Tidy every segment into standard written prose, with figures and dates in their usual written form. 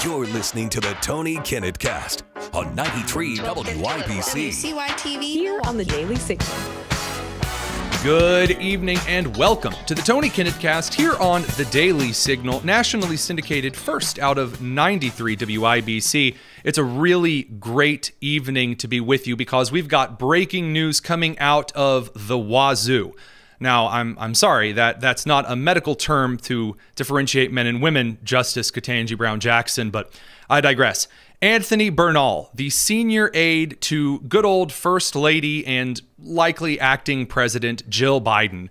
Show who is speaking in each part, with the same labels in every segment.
Speaker 1: You're listening to the Tony Kinnett Cast on 93 WYPC.
Speaker 2: WCYTV
Speaker 3: Here on the Daily Signal.
Speaker 4: Good evening and welcome to the Tony Kinnett Cast here on the Daily Signal, nationally syndicated first out of 93 WIBC. It's a really great evening to be with you because we've got breaking news coming out of the wazoo. Now, I'm sorry, that's not a medical term to differentiate men and women, Justice Ketanji Brown Jackson, but I digress. Anthony Bernal, the senior aide to good old First Lady and likely acting President Jill Biden,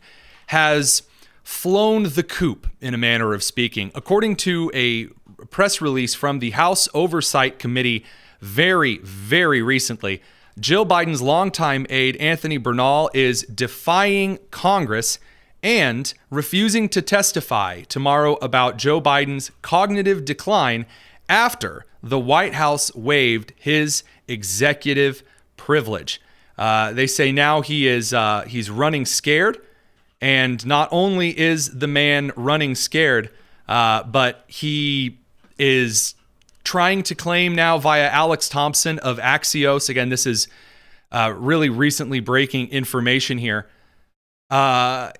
Speaker 4: has flown the coop, in a manner of speaking. According to a press release from the House Oversight Committee very, very recently, Jill Biden's longtime aide, Anthony Bernal, is defying Congress and refusing to testify tomorrow about Joe Biden's cognitive decline after the White House waived his executive privilege. They say now he's running scared, and not only is the man running scared, but he is trying to claim now via Alex Thompson of Axios. Again, this is really recently breaking information here. Bernal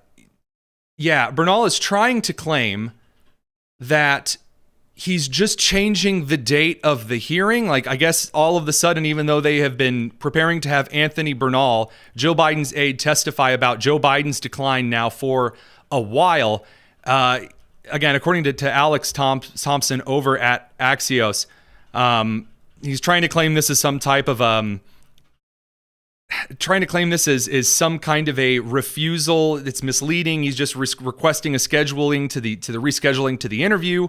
Speaker 4: is trying to claim that he's just changing the date of the hearing. Like, I guess all of a sudden, even though they have been preparing to have Anthony Bernal, Joe Biden's aide, testify about Joe Biden's decline now for a while. Again, according to Alex Thompson over at Axios, he's trying to claim this as some type of is some kind of a refusal. It's misleading. He's just requesting a scheduling to the rescheduling to the interview.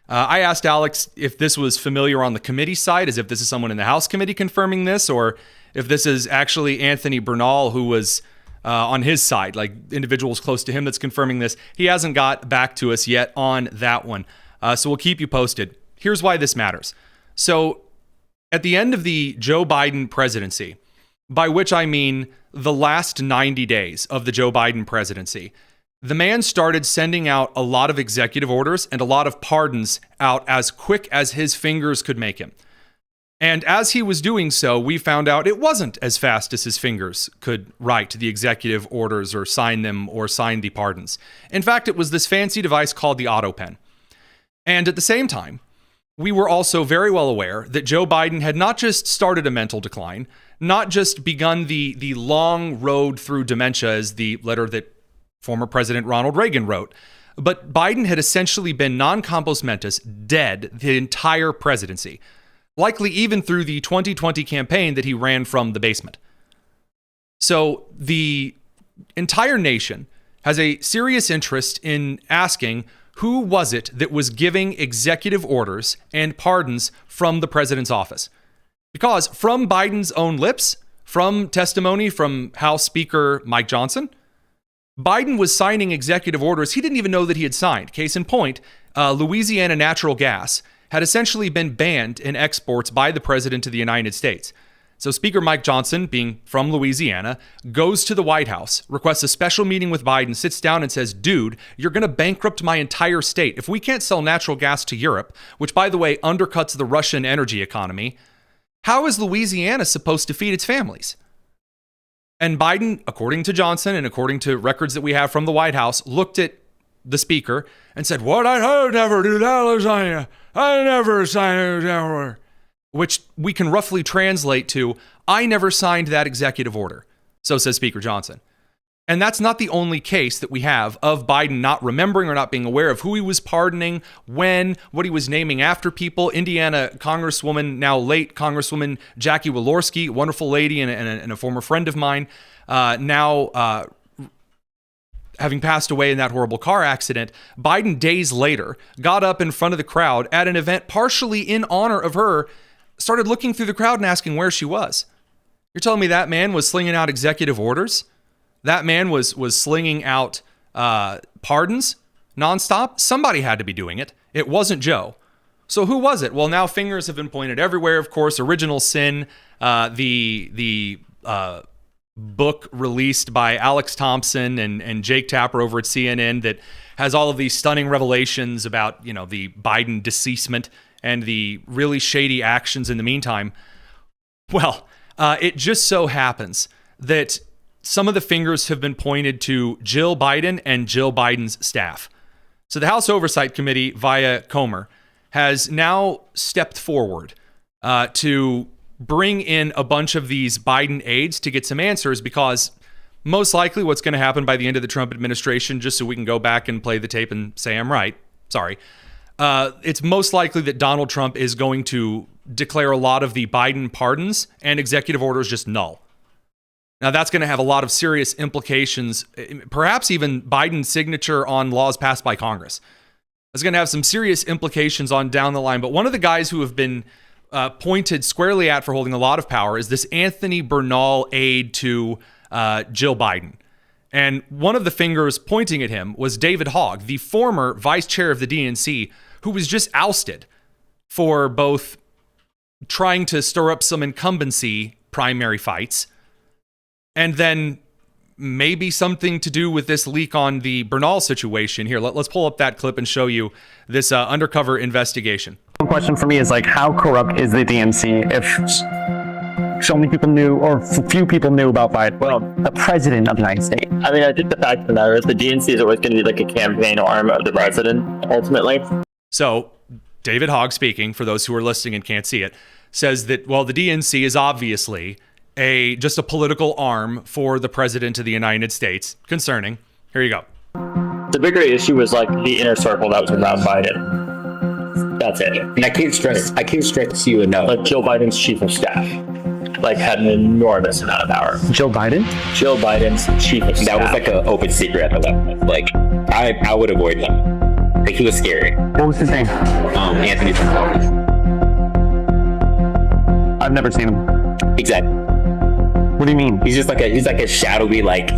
Speaker 4: I asked Alex if this was familiar on the committee side, as if this is someone in the House committee confirming this, or if this is actually Anthony Bernal who was on his side, like individuals close to him that's confirming this. He hasn't got back to us yet on that one. So we'll keep you posted. Here's why this matters. So at the end of the Joe Biden presidency, by which I mean the last 90 days of the Joe Biden presidency, the man started sending out a lot of executive orders and a lot of pardons out as quick as his fingers could make him. And as he was doing so, we found out it wasn't as fast as his fingers could write the executive orders or sign them or sign the pardons. In fact, it was this fancy device called the AutoPen. And at the same time, we were also very well aware that Joe Biden had not just started a mental decline, not just begun the long road through dementia, as the letter that former President Ronald Reagan wrote, but Biden had essentially been non compos mentis, dead the entire presidency. Likely even through the 2020 campaign that he ran from the basement. So the entire nation has a serious interest in asking who was it that was giving executive orders and pardons from the president's office. Because from Biden's own lips, from testimony from House Speaker Mike Johnson, Biden was signing executive orders he didn't even know that he had signed. Case in point, Louisiana natural gas had essentially been banned in exports by the president of the United States. So Speaker Mike Johnson, being from Louisiana, goes to the White House, requests a special meeting with Biden, sits down and says, dude, you're going to bankrupt my entire state. If we can't sell natural gas to Europe, which, by the way, undercuts the Russian energy economy, how is Louisiana supposed to feed its families? And Biden, according to Johnson and according to records that we have from the White House, looked at the speaker and said, "What? I never do that, lasagna. I never signed it." Which we can roughly translate to, I never signed that executive order. So says Speaker Johnson. And that's not the only case that we have of Biden not remembering or not being aware of who he was pardoning, when, what he was naming after people. Indiana Congresswoman, now late Congresswoman Jackie Walorski, wonderful lady and a former friend of mine, now having passed away in that horrible car accident. Biden, days later, got up in front of the crowd at an event partially in honor of her, started looking through the crowd and asking where she was. You're telling me that man was slinging out executive orders? That man was slinging out pardons nonstop? Somebody had to be doing it. It wasn't Joe. So who was it? Well, now fingers have been pointed everywhere, of course. Original Sin, the book released by Alex Thompson and Jake Tapper over at CNN that has all of these stunning revelations about, the Biden deceasement and the really shady actions in the meantime. Well, it just so happens that some of the fingers have been pointed to Jill Biden and Jill Biden's staff. So the House Oversight Committee, via Comer, has now stepped forward to bring in a bunch of these Biden aides to get some answers, because most likely what's going to happen by the end of the Trump administration, just so we can go back and play the tape and say I'm right, sorry, it's most likely that Donald Trump is going to declare a lot of the Biden pardons and executive orders just null. Now, that's going to have a lot of serious implications, perhaps even Biden's signature on laws passed by Congress. It's going to have some serious implications on down the line. But one of the guys who have been pointed squarely at for holding a lot of power is this Anthony Bernal aide to Jill Biden. And one of the fingers pointing at him was David Hogg, the former vice chair of the DNC, who was just ousted for both trying to stir up some incumbency primary fights and then maybe something to do with this leak on the Bernal situation. Here, let's pull up that clip and show you this undercover investigation.
Speaker 2: One question for me is, like, how corrupt is the DNC if so many people knew, or few people knew about Biden, well, the president of the United States?
Speaker 3: I mean, I think the fact of the matter is the DNC is always going to be like a campaign arm of the president, ultimately.
Speaker 4: So, David Hogg speaking, for those who are listening and can't see it, says that, well, the DNC is obviously just a political arm for the president of the United States. Concerning. Here you go.
Speaker 3: The bigger issue was like the inner circle that was around Biden. That's it.
Speaker 5: And I can't stress to you enough.
Speaker 3: Like Jill Biden's chief of staff, like, had an enormous amount of power.
Speaker 2: Jill Biden?
Speaker 3: Jill Biden's chief of staff.
Speaker 5: That was like an open secret at the level. Like, I would avoid him. Like, he was scary.
Speaker 2: What was his name?
Speaker 5: Anthony Caucus.
Speaker 2: I've never seen him.
Speaker 5: Exactly.
Speaker 2: What do you mean?
Speaker 5: He's like a shadowy, like,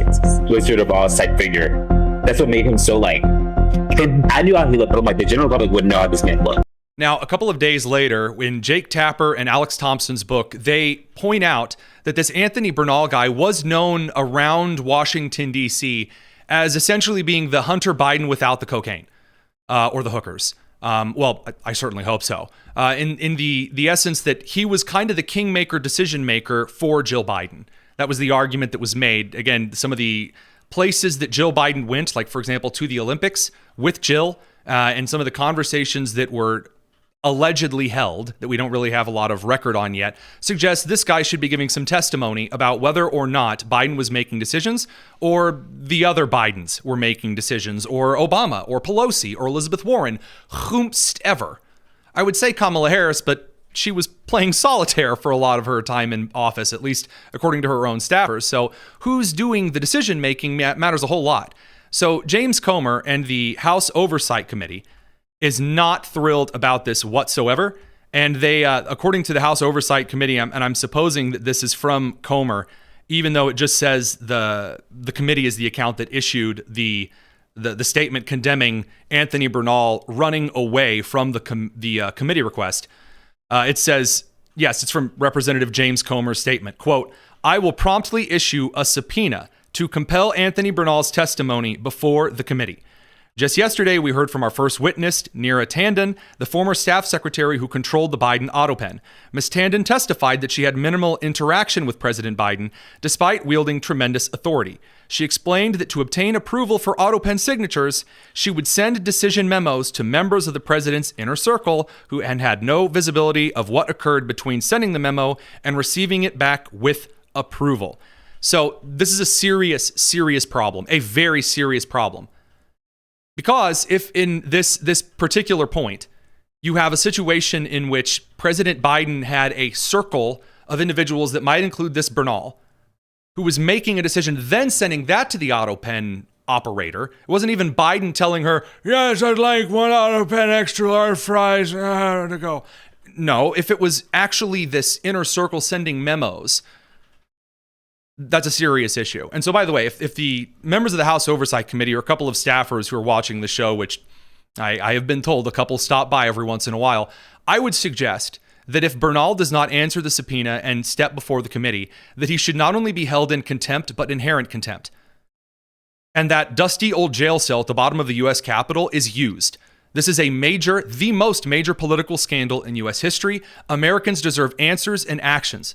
Speaker 5: Wizard of Oz type figure. That's what made him so, like, I knew how he looked, but I'm like, the general public wouldn't know how this man looked.
Speaker 4: Now, a couple of days later, in Jake Tapper and Alex Thompson's book, they point out that this Anthony Bernal guy was known around Washington, D.C. as essentially being the Hunter Biden without the cocaine or the hookers. Well, I certainly hope so. In the essence that he was kind of the kingmaker, decision maker for Jill Biden. That was the argument that was made. Again, some of the places that Jill Biden went, like, for example, to the Olympics with Jill, and some of the conversations that were allegedly held, that we don't really have a lot of record on yet, suggests this guy should be giving some testimony about whether or not Biden was making decisions, or the other Bidens were making decisions, or Obama, or Pelosi, or Elizabeth Warren, whomst ever. I would say Kamala Harris, but she was playing solitaire for a lot of her time in office, at least according to her own staffers. So who's doing the decision-making matters a whole lot. So James Comer and the House Oversight Committee is not thrilled about this whatsoever. And they, according to the House Oversight Committee, and I'm supposing that this is from Comer, even though it just says the committee is the account that issued the statement condemning Anthony Bernal running away from the committee request. It says, yes, it's from Representative James Comer's statement, quote, "I will promptly issue a subpoena to compel Anthony Bernal's testimony before the committee. Just yesterday, we heard from our first witness, Neera Tanden, the former staff secretary who controlled the Biden auto pen. Ms. Tanden testified that she had minimal interaction with President Biden, despite wielding tremendous authority. She explained that to obtain approval for auto pen signatures, she would send decision memos to members of the president's inner circle who had no visibility of what occurred between sending the memo and receiving it back with approval." So this is a serious, serious problem, a very serious problem. Because if in this particular point, you have a situation in which President Biden had a circle of individuals that might include this Bernal, who was making a decision, then sending that to the auto pen operator. It wasn't even Biden telling her, "Yes, I'd like one auto pen, extra large fries, to go." No, if it was actually this inner circle sending memos, that's a serious issue. And so, by the way, if the members of the House Oversight Committee or a couple of staffers who are watching the show, which I have been told a couple stop by every once in a while, I would suggest that if Bernal does not answer the subpoena and step before the committee, that he should not only be held in contempt, but inherent contempt. And that dusty old jail cell at the bottom of the U.S. Capitol is used. This is the most major political scandal in U.S. history. Americans deserve answers and actions.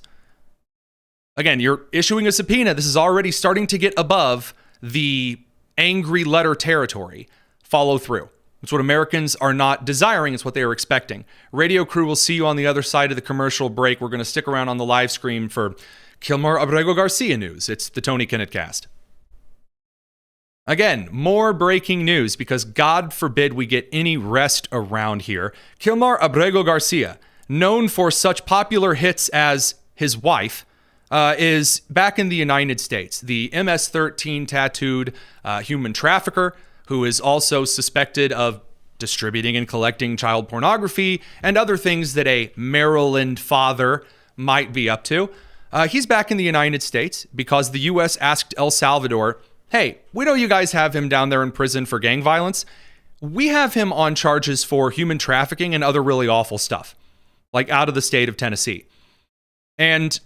Speaker 4: Again, you're issuing a subpoena. This is already starting to get above the angry letter territory. Follow through. It's what Americans are not desiring. It's what they are expecting. Radio crew will see you on the other side of the commercial break. We're going to stick around on the live stream for Kilmar Abrego Garcia news. It's the Tony Kinnett cast. Again, more breaking news because God forbid we get any rest around here. Kilmar Abrego Garcia, known for such popular hits as his wife, is back in the United States. The MS-13 tattooed human trafficker who is also suspected of distributing and collecting child pornography and other things that a Maryland father might be up to. He's back in the United States because the U.S. asked El Salvador, hey, we know you guys have him down there in prison for gang violence. We have him on charges for human trafficking and other really awful stuff, like out of the state of Tennessee. And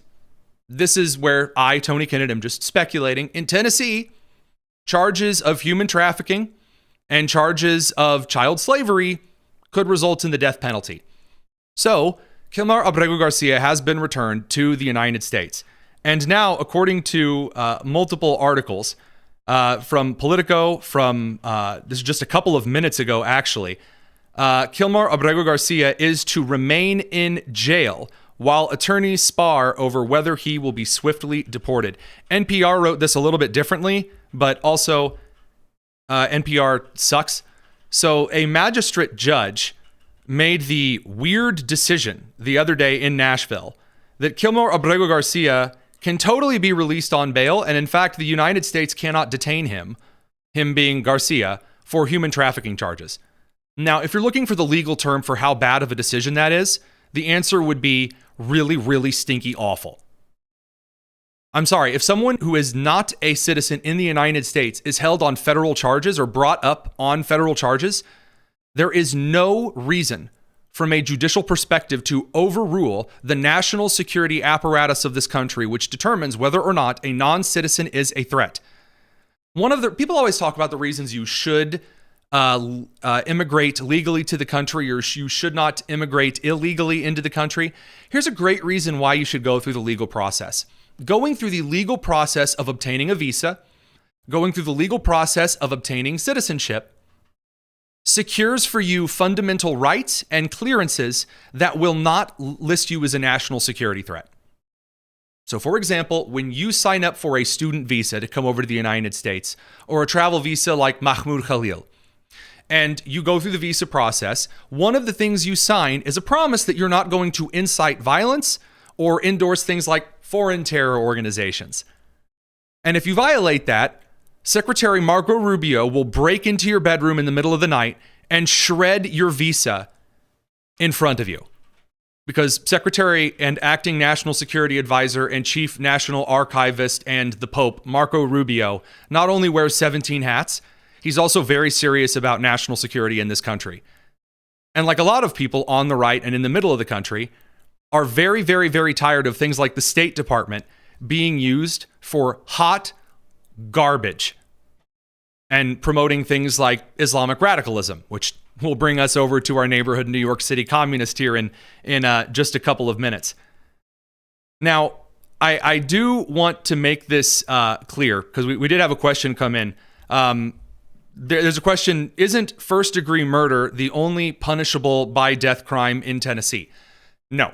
Speaker 4: this is where I, Tony Kinnett, am just speculating. In Tennessee, charges of human trafficking and charges of child slavery could result in the death penalty. So, Kilmar Abrego Garcia has been returned to the United States. And now, according to multiple articles, from Politico, this is just a couple of minutes ago, actually. Kilmar Abrego Garcia is to remain in jail while attorneys spar over whether he will be swiftly deported. NPR wrote this a little bit differently, but also NPR sucks. So a magistrate judge made the weird decision the other day in Nashville that Kilmar Abrego Garcia can totally be released on bail, and in fact, the United States cannot detain him being Garcia, for human trafficking charges. Now, if you're looking for the legal term for how bad of a decision that is, the answer would be really, really stinky awful. I'm sorry, if someone who is not a citizen in the United States is held on federal charges or brought up on federal charges, there is no reason from a judicial perspective to overrule the national security apparatus of this country, which determines whether or not a non-citizen is a threat. People always talk about the reasons you should immigrate legally to the country, or you should not immigrate illegally into the country. Here's a great reason why you should go through the legal process. Going through the legal process of obtaining a visa, going through the legal process of obtaining citizenship, secures for you fundamental rights and clearances that will not list you as a national security threat. So, for example, when you sign up for a student visa to come over to the United States, or a travel visa like Mahmoud Khalil, and you go through the visa process, one of the things you sign is a promise that you're not going to incite violence or endorse things like foreign terror organizations. And if you violate that, Secretary Marco Rubio will break into your bedroom in the middle of the night and shred your visa in front of you. Because Secretary and Acting National Security Advisor and Chief National Archivist and the Pope, Marco Rubio, not only wears 17 hats, he's also very serious about national security in this country. And like a lot of people on the right and in the middle of the country, are very, very, very tired of things like the State Department being used for hot garbage and promoting things like Islamic radicalism, which will bring us over to our neighborhood New York City communist here in just a couple of minutes. Now, I do want to make this clear, because we did have a question come in. There's a question, isn't first-degree murder the only punishable by death crime in Tennessee? No.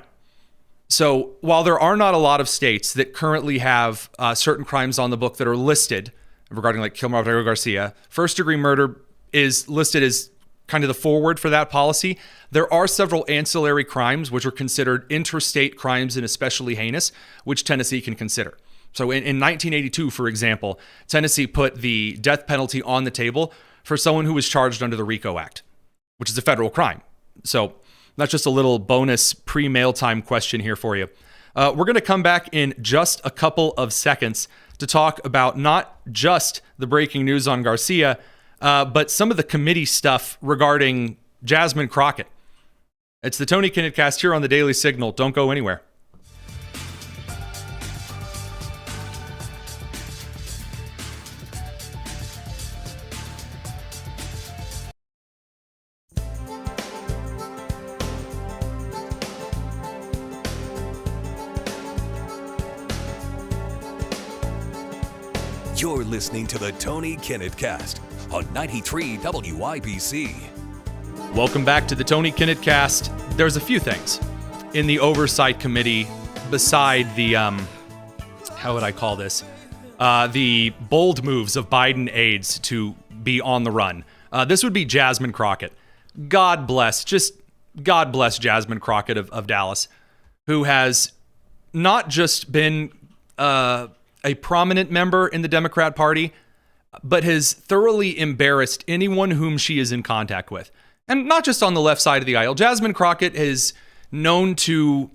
Speaker 4: So while there are not a lot of states that currently have certain crimes on the book that are listed regarding like Kilmar Abrego Garcia, first-degree murder is listed as kind of the forward for that policy. There are several ancillary crimes which are considered interstate crimes and especially heinous, which Tennessee can consider. So in 1982, for example, Tennessee put the death penalty on the table for someone who was charged under the RICO Act, which is a federal crime. So that's just a little bonus pre-mail time question here for you. We're going to come back in just a couple of seconds to talk about not just the breaking news on Garcia, but some of the committee stuff regarding Jasmine Crockett. It's the Tony Kinnett cast here on the Daily Signal. Don't go anywhere.
Speaker 1: You're listening to the Tony Kinnett Cast on 93 WIBC.
Speaker 4: Welcome back to the Tony Kinnett Cast. There's a few things in the Oversight Committee beside the, how would I call this? The bold moves of Biden aides to be on the run. This would be Jasmine Crockett. God bless Jasmine Crockett of Dallas, who has not just been a prominent member in the Democrat Party, but has thoroughly embarrassed anyone whom she is in contact with. And not just on the left side of the aisle. Jasmine Crockett is known to,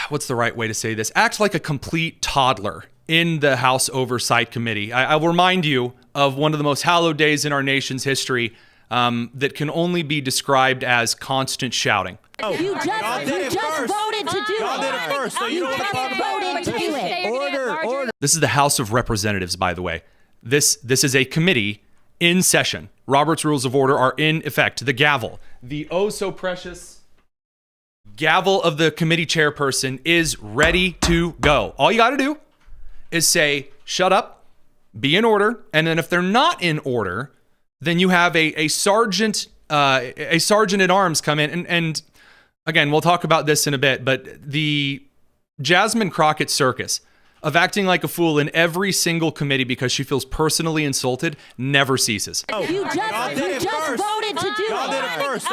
Speaker 4: what's the right way to say this, act like a complete toddler in the House Oversight Committee. I will remind you of one of the most hallowed days in our nation's history that can only be described as constant shouting.
Speaker 6: You just voted to do it. You just voted to do it. Order.
Speaker 4: This is the House of Representatives, by the way. This is a committee in session. Robert's Rules of Order are in effect. The gavel, the oh so precious gavel of the committee chairperson is ready to go. All you got to do is say, shut up, be in order. And then if they're not in order, then you have a sergeant at arms come in. And again, we'll talk about this in a bit, but the Jasmine Crockett circus of acting like a fool in every single committee because she feels personally insulted never ceases.
Speaker 6: You just voted to do it.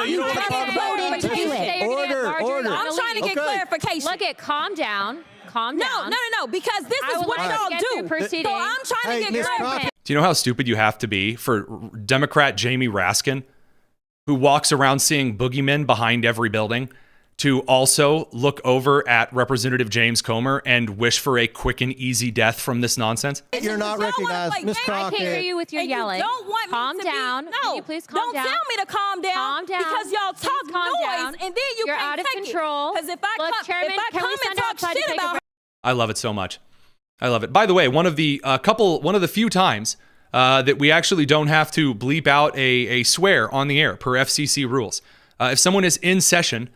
Speaker 6: You just voted to do it. Order.
Speaker 7: I'm trying to get clarification.
Speaker 8: Look at, calm down.
Speaker 7: No, because this is what y'all do. So I'm trying to get clarification.
Speaker 4: Do you know how stupid you have to be for Democrat Jamie Raskin, who walks around seeing boogeymen behind every building, to also look over at Representative James Comer and wish for a quick and easy death from this nonsense?
Speaker 6: You're not recognized, Ms. Crockett.
Speaker 8: I can't hear you with your yelling.
Speaker 7: You don't want
Speaker 8: calm
Speaker 7: me to
Speaker 8: down.
Speaker 7: Be,
Speaker 8: Can you please calm down?
Speaker 7: Don't tell me to calm down.
Speaker 8: Calm down.
Speaker 7: Because y'all talk noise and then
Speaker 8: You're
Speaker 7: can't
Speaker 8: out of
Speaker 7: take
Speaker 8: control.
Speaker 7: Because if I come and talk shit about her.
Speaker 4: I love it so much. I love it. By the way, one of the few times that we actually don't have to bleep out a swear on the air per FCC rules. If someone is in session,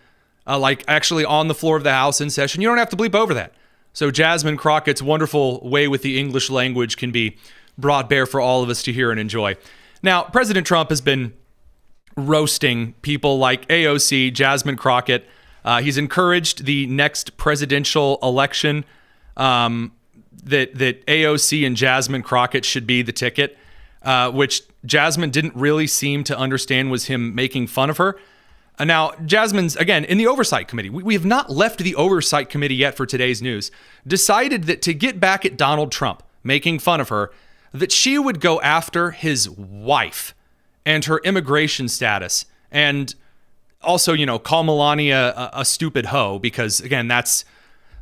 Speaker 4: like actually on the floor of the House in session, you don't have to bleep over that. So Jasmine Crockett's wonderful way with the English language can be brought bare for all of us to hear and enjoy. Now, President Trump has been roasting people like AOC, Jasmine Crockett. He's encouraged the next presidential election that AOC and Jasmine Crockett should be the ticket, which Jasmine didn't really seem to understand was him making fun of her. Now, Jasmine's, again, in the Oversight Committee, we have not left the Oversight Committee yet for today's news, decided that to get back at Donald Trump, making fun of her, that she would go after his wife and her immigration status, and also, call Melania a stupid hoe, because, again, that's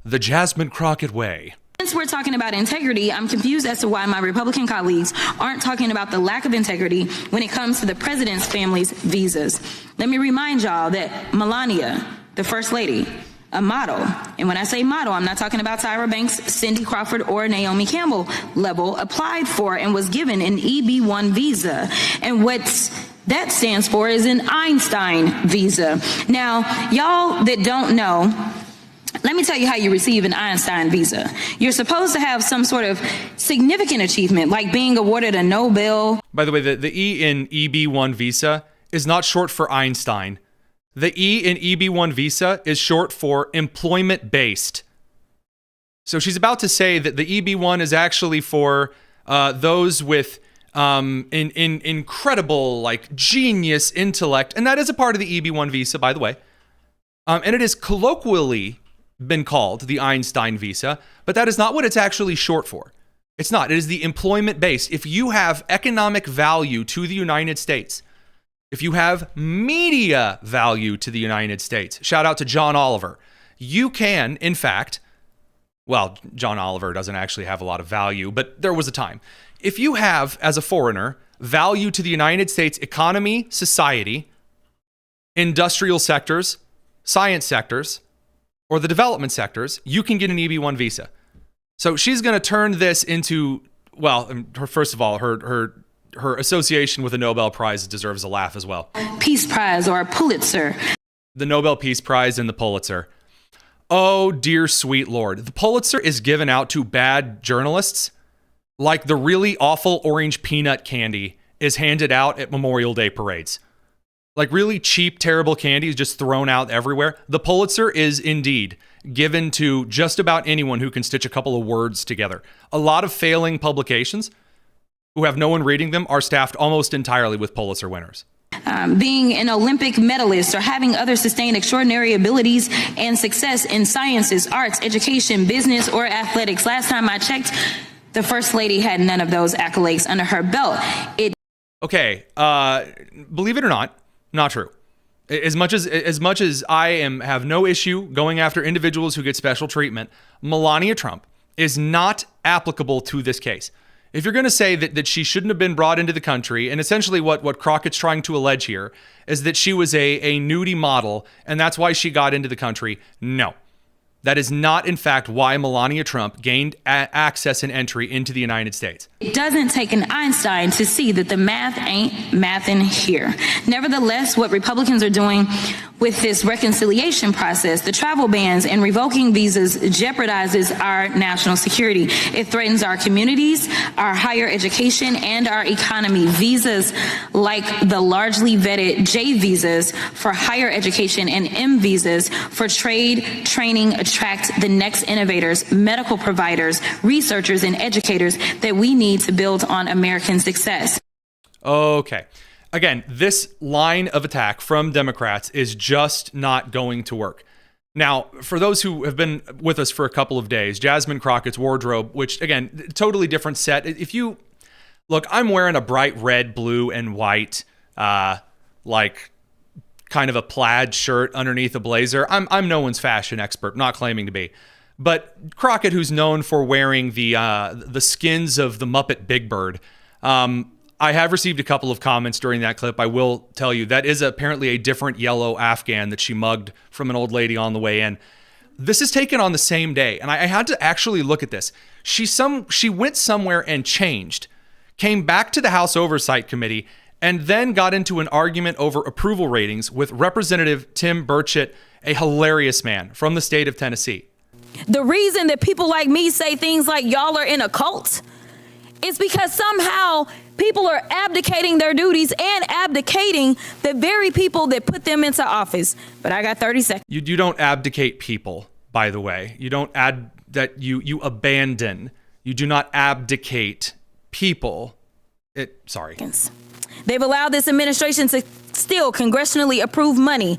Speaker 4: the Jasmine Crockett way.
Speaker 9: Since we're talking about integrity, I'm confused as to why my Republican colleagues aren't talking about the lack of integrity when it comes to the president's family's visas. Let me remind y'all that Melania, the First Lady, a model, and when I say model, I'm not talking about Tyra Banks, Cindy Crawford, or Naomi Campbell level, applied for and was given an EB-1 visa. And what that stands for is an Einstein visa. Now, y'all that don't know, let me tell you how you receive an Einstein visa. You're supposed to have some sort of significant achievement, like being awarded a Nobel.
Speaker 4: By the way, the E in EB-1 visa is not short for Einstein. The E in EB-1 visa is short for employment-based. So she's about to say that the EB-1 is actually for those with incredible, genius intellect, and that is a part of the EB-1 visa, by the way. And it is colloquially been called the Einstein visa, but that is not what it's actually short for. It's not. It is the employment-based. If you have economic value to the United States, if you have media value to the United States, shout out to John Oliver, you can, in fact, well, John Oliver doesn't actually have a lot of value, but there was a time. If you have, as a foreigner, value to the United States economy, society, industrial sectors, science sectors, or the development sectors, you can get an EB-1 visa. So she's going to turn this into, well, first of all, her association with the Nobel Prize deserves a laugh as well.
Speaker 9: Peace Prize or a Pulitzer.
Speaker 4: The Nobel Peace Prize and the Pulitzer. Oh, dear sweet Lord. The Pulitzer is given out to bad journalists like the really awful orange peanut candy is handed out at Memorial Day parades. Like really cheap, terrible candy is just thrown out everywhere. The Pulitzer is indeed given to just about anyone who can stitch a couple of words together. A lot of failing publications who have no one reading them are staffed almost entirely with Pulitzer winners.
Speaker 9: Being an Olympic medalist or having other sustained extraordinary abilities and success in sciences, arts, education, business, or athletics. Last time I checked, the First Lady had none of those accolades under her belt.
Speaker 4: Okay, believe it or not, not true. As much as I have no issue going after individuals who get special treatment, Melania Trump is not applicable to this case. If you're going to say that she shouldn't have been brought into the country, and essentially what Crockett's trying to allege here is that she was a nudie model, and that's why she got into the country, no. That is not, in fact, why Melania Trump gained access and entry into the United States.
Speaker 9: It doesn't take an Einstein to see that the math ain't mathin' here. Nevertheless, what Republicans are doing with this reconciliation process, the travel bans and revoking visas, jeopardizes our national security. It threatens our communities, our higher education, and our economy. Visas like the largely vetted J visas for higher education and M visas for trade, training, attract the next innovators, medical providers, researchers, and educators that we need to build on American success.
Speaker 4: Okay. Again, this line of attack from Democrats is just not going to work. Now, for those who have been with us for a couple of days, Jasmine Crockett's wardrobe, which, again, totally different set. If you look, I'm wearing a bright red, blue, and white, like kind of a plaid shirt underneath a blazer. I'm no one's fashion expert, not claiming to be. But Crockett, who's known for wearing the skins of the Muppet Big Bird, I have received a couple of comments during that clip. I will tell you that is apparently a different yellow Afghan that she mugged from an old lady on the way in. This is taken on the same day, and I had to actually look at this. She went somewhere and changed, came back to the House Oversight Committee, and then got into an argument over approval ratings with Representative Tim Burchett, a hilarious man from the state of Tennessee.
Speaker 7: The reason that people like me say things like y'all are in a cult is because somehow people are abdicating their duties and abdicating the very people that put them into office. But I got 30 seconds.
Speaker 4: You don't abdicate people, by the way. You don't you abandon. You do not abdicate people. Sorry.
Speaker 7: They've allowed this administration to steal congressionally approved money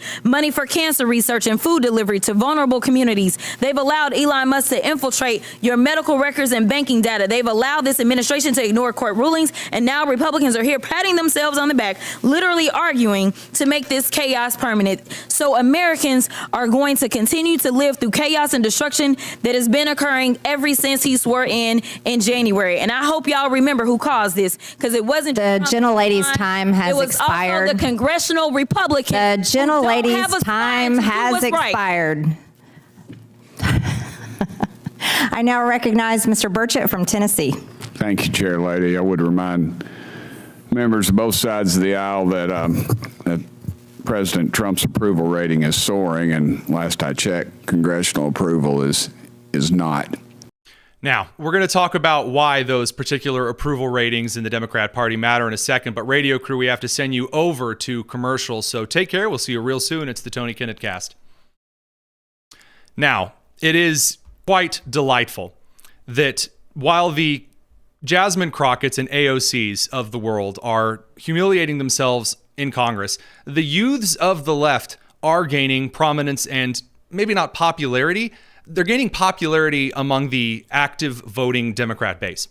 Speaker 7: for cancer research and food delivery to vulnerable communities. They've allowed Elon Musk to infiltrate your medical records and banking data. They've allowed this administration to ignore court rulings, and now Republicans are here patting themselves on the back, literally arguing to make this chaos permanent. So Americans are going to continue to live through chaos and destruction that has been occurring ever since he swore in January. And I hope y'all remember who caused this, because it wasn't
Speaker 6: the gentlelady's time has expired.
Speaker 7: Also the congressional Republicans.
Speaker 6: The gentlelady's time has expired. I now recognize Mr. Burchett from Tennessee.
Speaker 10: Thank you, Chair Lady. I would remind members of both sides of the aisle that President Trump's approval rating is soaring, and last I checked, congressional approval is not.
Speaker 4: Now, we're going to talk about why those particular approval ratings in the Democrat Party matter in a second, but radio crew, we have to send you over to commercials, so take care. We'll see you real soon. It's the Tony Kinnett Cast. Now, it is quite delightful that while the Jasmine Crockett's and AOCs of the world are humiliating themselves in Congress, the youths of the left are gaining prominence and maybe not popularity. They're gaining popularity among the active voting Democrat base.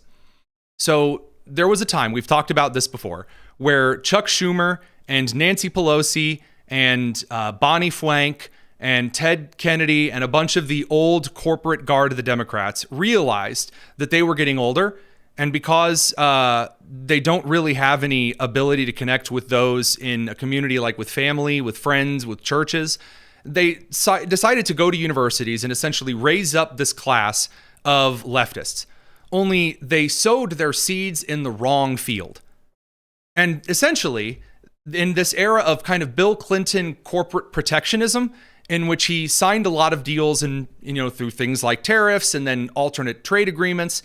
Speaker 4: So there was a time, we've talked about this before, where Chuck Schumer and Nancy Pelosi and Bonnie Flank and Ted Kennedy and a bunch of the old corporate guard of the Democrats realized that they were getting older. And because they don't really have any ability to connect with those in a community like with family, with friends, with churches, they decided to go to universities and essentially raise up this class of leftists. Only they sowed their seeds in the wrong field. And essentially, in this era of kind of Bill Clinton corporate protectionism, in which he signed a lot of deals and, through things like tariffs and then alternate trade agreements,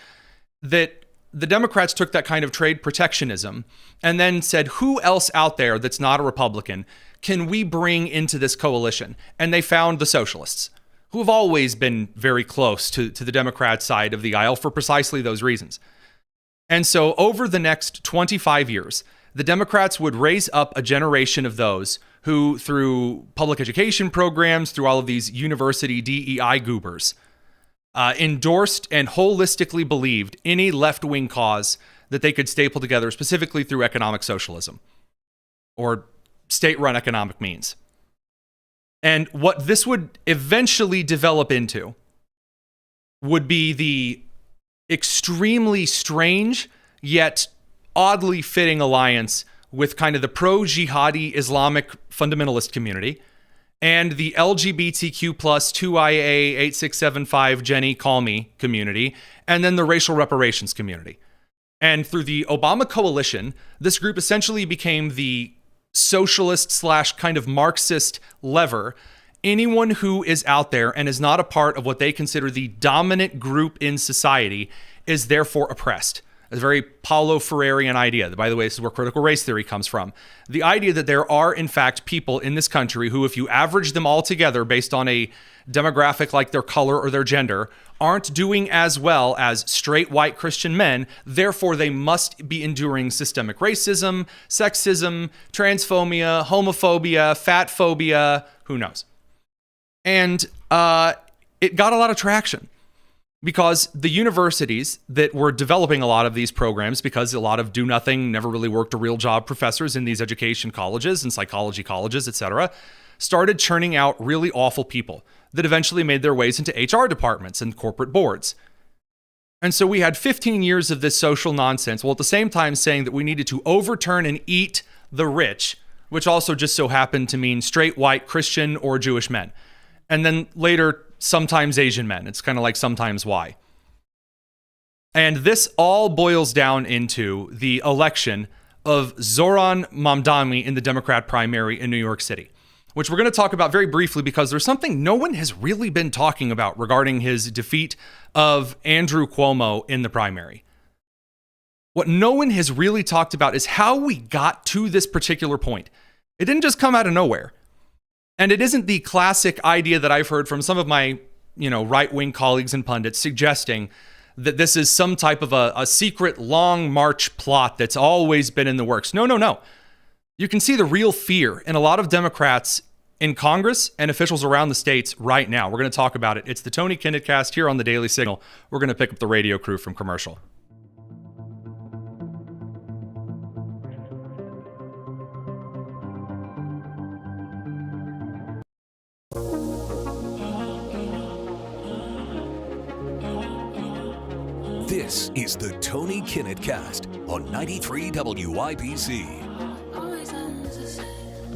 Speaker 4: that the Democrats took that kind of trade protectionism and then said, who else out there that's not a Republican can we bring into this coalition? And they found the socialists, who have always been very close to the Democrat side of the aisle for precisely those reasons. And so over the next 25 years, the Democrats would raise up a generation of those who, through public education programs, through all of these university DEI goobers, endorsed and holistically believed any left-wing cause that they could staple together, specifically through economic socialism or state-run economic means. And what this would eventually develop into would be the extremely strange yet oddly fitting alliance with kind of the pro-jihadi Islamic fundamentalist community and the LGBTQ plus 2IA 8675 Jenny Call Me community, and then the racial reparations community. And through the Obama coalition, this group essentially became the socialist slash kind of Marxist lever. Anyone who is out there and is not a part of what they consider the dominant group in society is therefore oppressed. A very Paulo Freire-ian idea. By the way, this is where critical race theory comes from. The idea that there are, in fact, people in this country who, if you average them all together based on a demographic like their color or their gender, aren't doing as well as straight white Christian men. Therefore, they must be enduring systemic racism, sexism, transphobia, homophobia, fat phobia, who knows? And it got a lot of traction, because the universities that were developing a lot of these programs, because a lot of do-nothing, never really worked a real job professors in these education colleges and psychology colleges, etc., started churning out really awful people that eventually made their ways into HR departments and corporate boards. And so we had 15 years of this social nonsense, while at the same time saying that we needed to overturn and eat the rich, which also just so happened to mean straight white Christian or Jewish men. And then later, sometimes Asian men. It's kind of like sometimes why. And this all boils down into the election of Zohran Mamdani in the Democrat primary in New York City, which we're going to talk about very briefly because there's something no one has really been talking about regarding his defeat of Andrew Cuomo in the primary. What no one has really talked about is how we got to this particular point. It didn't just come out of nowhere. And it isn't the classic idea that I've heard from some of my, right-wing colleagues and pundits suggesting that this is some type of a secret long march plot that's always been in the works. No. You can see the real fear in a lot of Democrats in Congress and officials around the states right now. We're going to talk about it. It's the Tony Kinnett Cast here on the Daily Signal. We're going to pick up the radio crew from commercial.
Speaker 1: This is the Tony Kinnett Cast on 93 WIPC.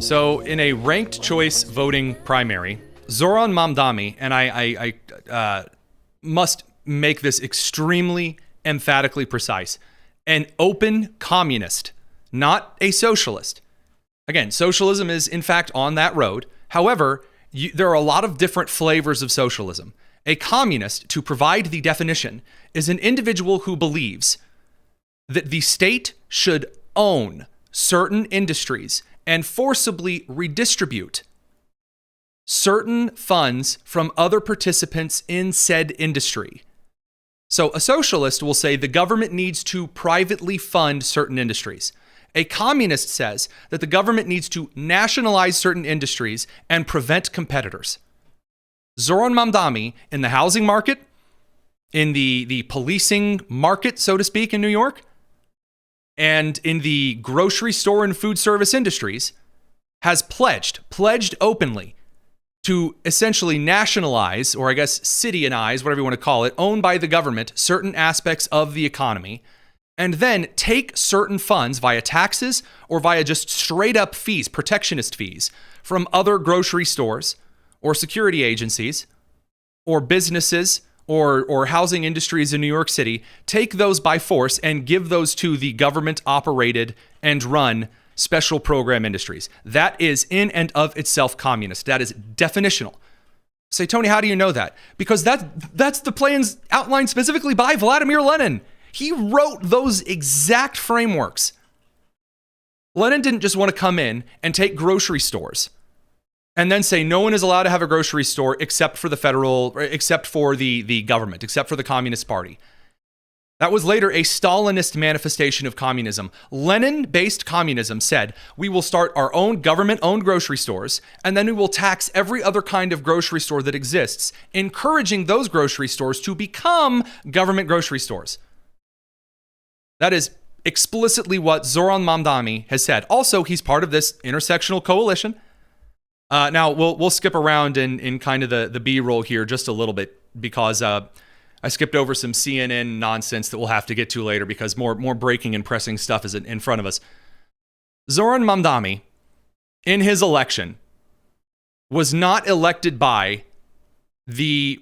Speaker 4: So in a ranked choice voting primary, Zohran Mamdani, and I must make this extremely emphatically precise, an open communist, not a socialist. Again, socialism is in fact on that road. However, there are a lot of different flavors of socialism. A communist, to provide the definition, is an individual who believes that the state should own certain industries and forcibly redistribute certain funds from other participants in said industry. So a socialist will say the government needs to privately fund certain industries. A communist says that the government needs to nationalize certain industries and prevent competitors. Zohran Mamdani, in the housing market, in the policing market, so to speak, in New York, and in the grocery store and food service industries, has pledged openly to essentially nationalize, or I guess cityize, whatever you want to call it, owned by the government, certain aspects of the economy, and then take certain funds via taxes or via just straight up fees, protectionist fees, from other grocery stores or security agencies or businesses or housing industries in New York City, take those by force and give those to the government operated and run special program industries. That is in and of itself communist. That is definitional. Say, Tony, how do you know that? Because that's the plans outlined specifically by Vladimir Lenin. He wrote those exact frameworks. Lenin didn't just want to come in and take grocery stores and then say no one is allowed to have a grocery store except for the government, except for the Communist Party. That was later a Stalinist manifestation of communism. Lenin-based communism said, we will start our own government-owned grocery stores, and then we will tax every other kind of grocery store that exists, encouraging those grocery stores to become government grocery stores. That is explicitly what Zohran Mamdani has said. Also, he's part of this intersectional coalition. Now, we'll skip around in kind of the B-roll here just a little bit because I skipped over some CNN nonsense that we'll have to get to later because more breaking and pressing stuff is in front of us. Zohran Mamdani, in his election, was not elected by the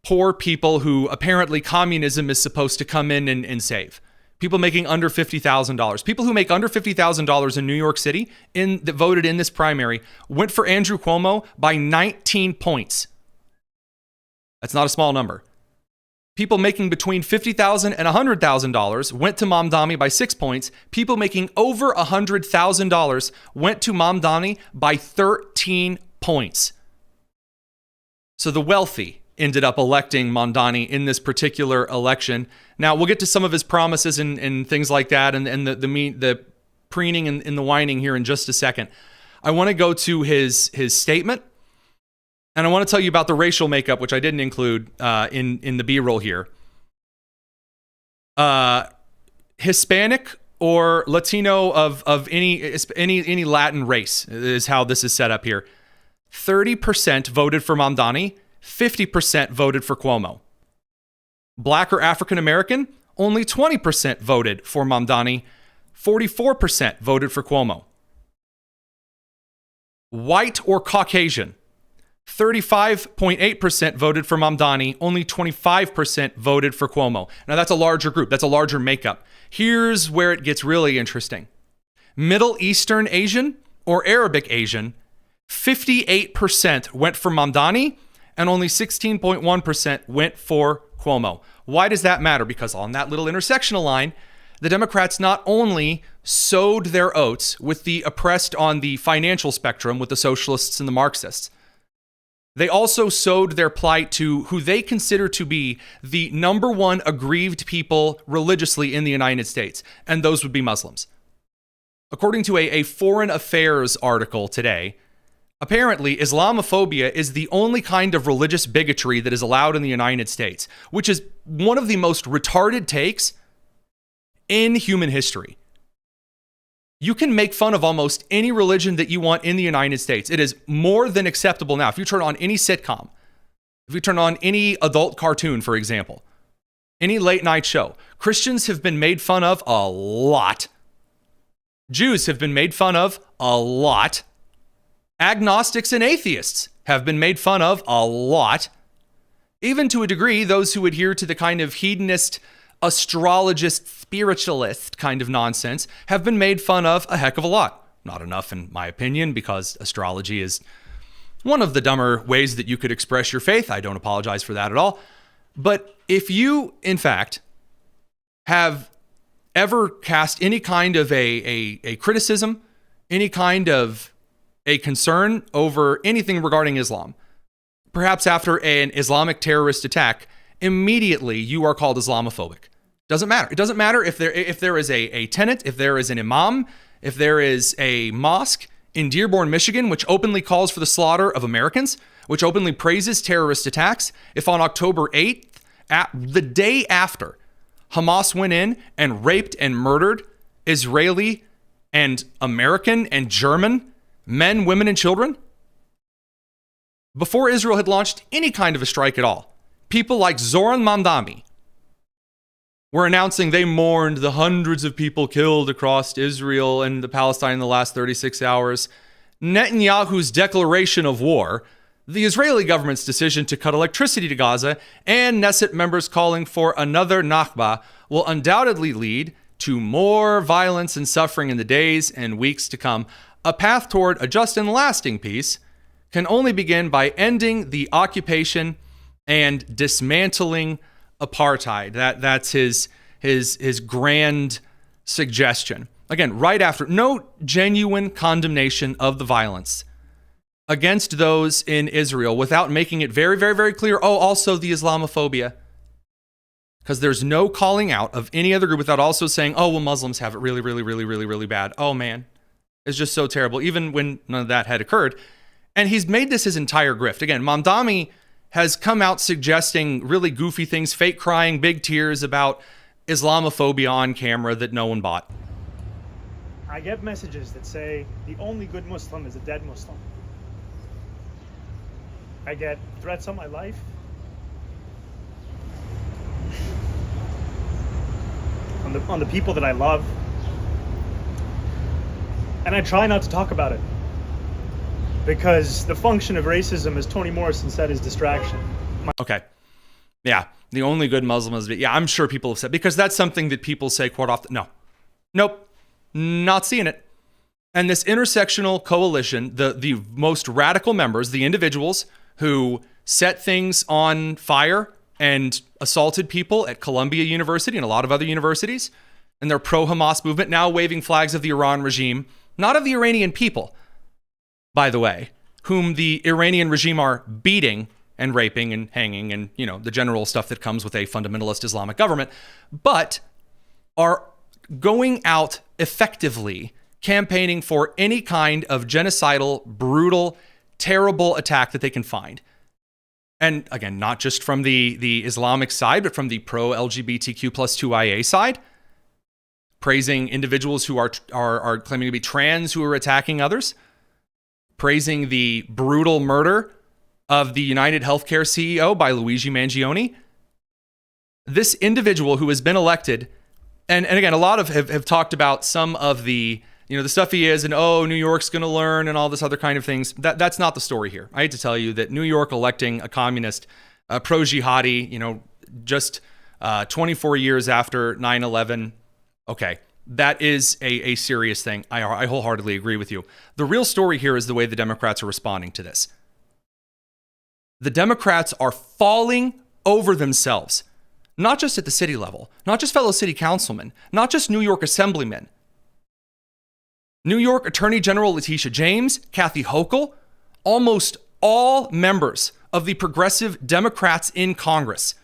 Speaker 4: poor people who apparently communism is supposed to come in and save. People making under $50,000. People who make under $50,000 in New York City that voted in this primary went for Andrew Cuomo by 19 points. That's not a small number. People making between $50,000 and $100,000 went to Mamdani by 6 points. People making over $100,000 went to Mamdani by 13 points. So the wealthy ended up electing Mamdani in this particular election. Now, we'll get to some of his promises and things like that and the preening and the whining here in just a second. I want to go to his statement. And I want to tell you about the racial makeup, which I didn't include in the B-roll here. Hispanic or Latino of any Latin race is how this is set up here. 30% voted for Mamdani, 50% voted for Cuomo. Black or African American, only 20% voted for Mamdani, 44% voted for Cuomo. White or Caucasian, 35.8% voted for Mamdani, only 25% voted for Cuomo. Now that's a larger group, that's a larger makeup. Here's where it gets really interesting. Middle Eastern Asian or Arabic Asian, 58% went for Mamdani and only 16.1% went for Cuomo. Why does that matter? Because on that little intersectional line, the Democrats not only sowed their oats with the oppressed on the financial spectrum with the socialists and the Marxists, they also sowed their plight to who they consider to be the number one aggrieved people religiously in the United States, and those would be Muslims. According to a Foreign Affairs article today, apparently Islamophobia is the only kind of religious bigotry that is allowed in the United States, which is one of the most retarded takes in human history. You can make fun of almost any religion that you want in the United States. It is more than acceptable now. If you turn on any sitcom, if you turn on any adult cartoon, for example, any late night show, Christians have been made fun of a lot. Jews have been made fun of a lot. Agnostics and atheists have been made fun of a lot. Even to a degree, those who adhere to the kind of hedonist, astrologist, spiritualist kind of nonsense have been made fun of a heck of a lot. Not enough, in my opinion, because astrology is one of the dumber ways that you could express your faith. I don't apologize for that at all. But if you, in fact, have ever cast any kind of a criticism, any kind of a concern over anything regarding Islam, perhaps after an Islamic terrorist attack, immediately you are called Islamophobic. Doesn't matter. It doesn't matter if there is a tenant, if there is an imam, if there is a mosque in Dearborn, Michigan, which openly calls for the slaughter of Americans, which openly praises terrorist attacks. If on October 8th, the day after, Hamas went in and raped and murdered Israeli and American and German men, women, and children, before Israel had launched any kind of a strike at all, people like Zohran Mamdani were announcing they mourned the hundreds of people killed across Israel and the Palestine in the last 36 hours. Netanyahu's declaration of war, the Israeli government's decision to cut electricity to Gaza, and Knesset members calling for another Nakba will undoubtedly lead to more violence and suffering in the days and weeks to come. A path toward a just and lasting peace can only begin by ending the occupation and dismantling apartheid. That's his his grand suggestion. Again, right after, no genuine condemnation of the violence against those in Israel without making it very, very, very clear, also the Islamophobia. Because there's no calling out of any other group without also saying, well, Muslims have it really, really, really, really, really bad. Oh, man. It's just so terrible, even when none of that had occurred. And he's made this his entire grift. Again, Mamdani has come out suggesting really goofy things, fake crying, big tears about Islamophobia on camera that no one bought.
Speaker 11: I get messages that say the only good Muslim is a dead Muslim. I get threats on my life. On the people that I love. And I try not to talk about it. Because the function of racism, as Toni Morrison said, is distraction.
Speaker 4: Okay. Yeah. The only good Muslim is... Yeah, I'm sure people have said... Because that's something that people say quite often. No. Nope. Not seeing it. And this intersectional coalition, the most radical members, the individuals who set things on fire and assaulted people at Columbia University and a lot of other universities, and their pro-Hamas movement, now waving flags of the Iran regime, not of the Iranian people, by the way, whom the Iranian regime are beating and raping and hanging and, the general stuff that comes with a fundamentalist Islamic government, but are going out effectively campaigning for any kind of genocidal, brutal, terrible attack that they can find. And again, not just from the Islamic side, but from the pro-LGBTQ plus 2IA side, praising individuals who are claiming to be trans who are attacking others, praising the brutal murder of the United Healthcare CEO by Luigi Mangione. This individual who has been elected, and again, a lot of have talked about some of the the stuff he is, and New York's going to learn and all this other kind of things. That's not the story here. I hate to tell you that New York electing a communist, pro-jihadi, just 24 years after 9/11. Okay, that is a serious thing. I wholeheartedly agree with you. The real story here is the way the Democrats are responding to this. The Democrats are falling over themselves, not just at the city level, not just fellow city councilmen, not just New York assemblymen. New York Attorney General Letitia James, Kathy Hochul, almost all members of the progressive Democrats in Congress,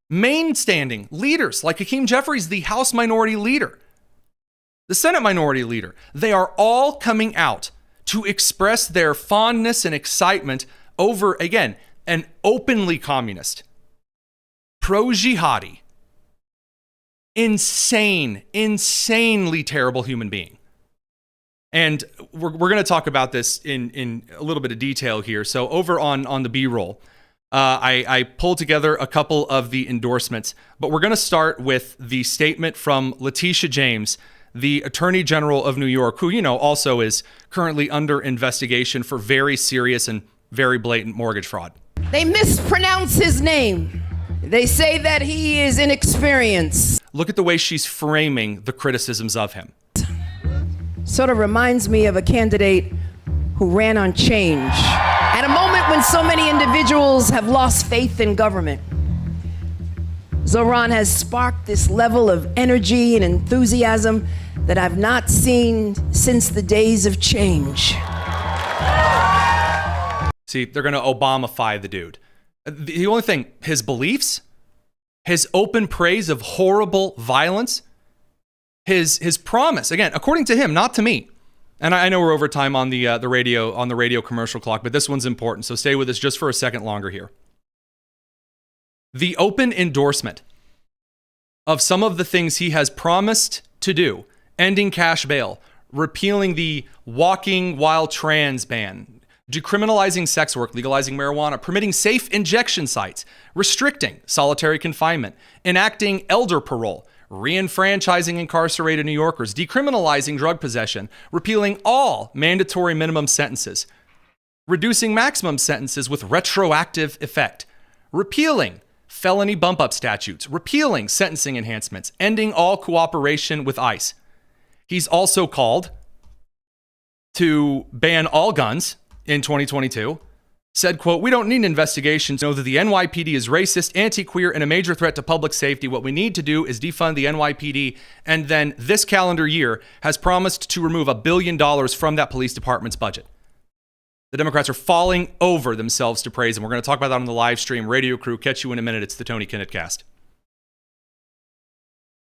Speaker 4: mainstanding leaders like Hakeem Jeffries, the House Minority Leader, the Senate Minority Leader, they are all coming out to express their fondness and excitement over, again, an openly communist, pro-jihadi, insanely terrible human being. And we're going to talk about this in a little bit of detail here. So over on the B-roll, I pulled together a couple of the endorsements, but we're going to start with the statement from Letitia James, the Attorney General of New York, who, also is currently under investigation for very serious and very blatant mortgage fraud.
Speaker 12: They mispronounce his name. They say that he is inexperienced.
Speaker 4: Look at the way she's framing the criticisms of him.
Speaker 12: Sort of reminds me of a candidate who ran on change at a moment when so many individuals have lost faith in government. Zohran has sparked this level of energy and enthusiasm that I've not seen since the days of change.
Speaker 4: See, they're going to Obamify the dude. The only thing, his beliefs, his open praise of horrible violence, his promise, again, according to him, not to me. And I know we're over time on the radio commercial clock, but this one's important, so stay with us just for a second longer here. The open endorsement of some of the things he has promised to do, ending cash bail, repealing the walking while trans ban, decriminalizing sex work, legalizing marijuana, permitting safe injection sites, restricting solitary confinement, enacting elder parole, re-enfranchising incarcerated New Yorkers, decriminalizing drug possession, repealing all mandatory minimum sentences, reducing maximum sentences with retroactive effect, repealing felony bump-up statutes, repealing sentencing enhancements, ending all cooperation with ICE. He's also called to ban all guns in 2022, said, quote, "We don't need an investigation to know that the NYPD is racist, anti-queer, and a major threat to public safety. What we need to do is defund the NYPD." And then this calendar year has promised to remove $1 billion from that police department's budget. The Democrats are falling over themselves to praise him. We're going to talk about that on the live stream. Radio crew, catch you in a minute. It's the Tony Kinnett Cast.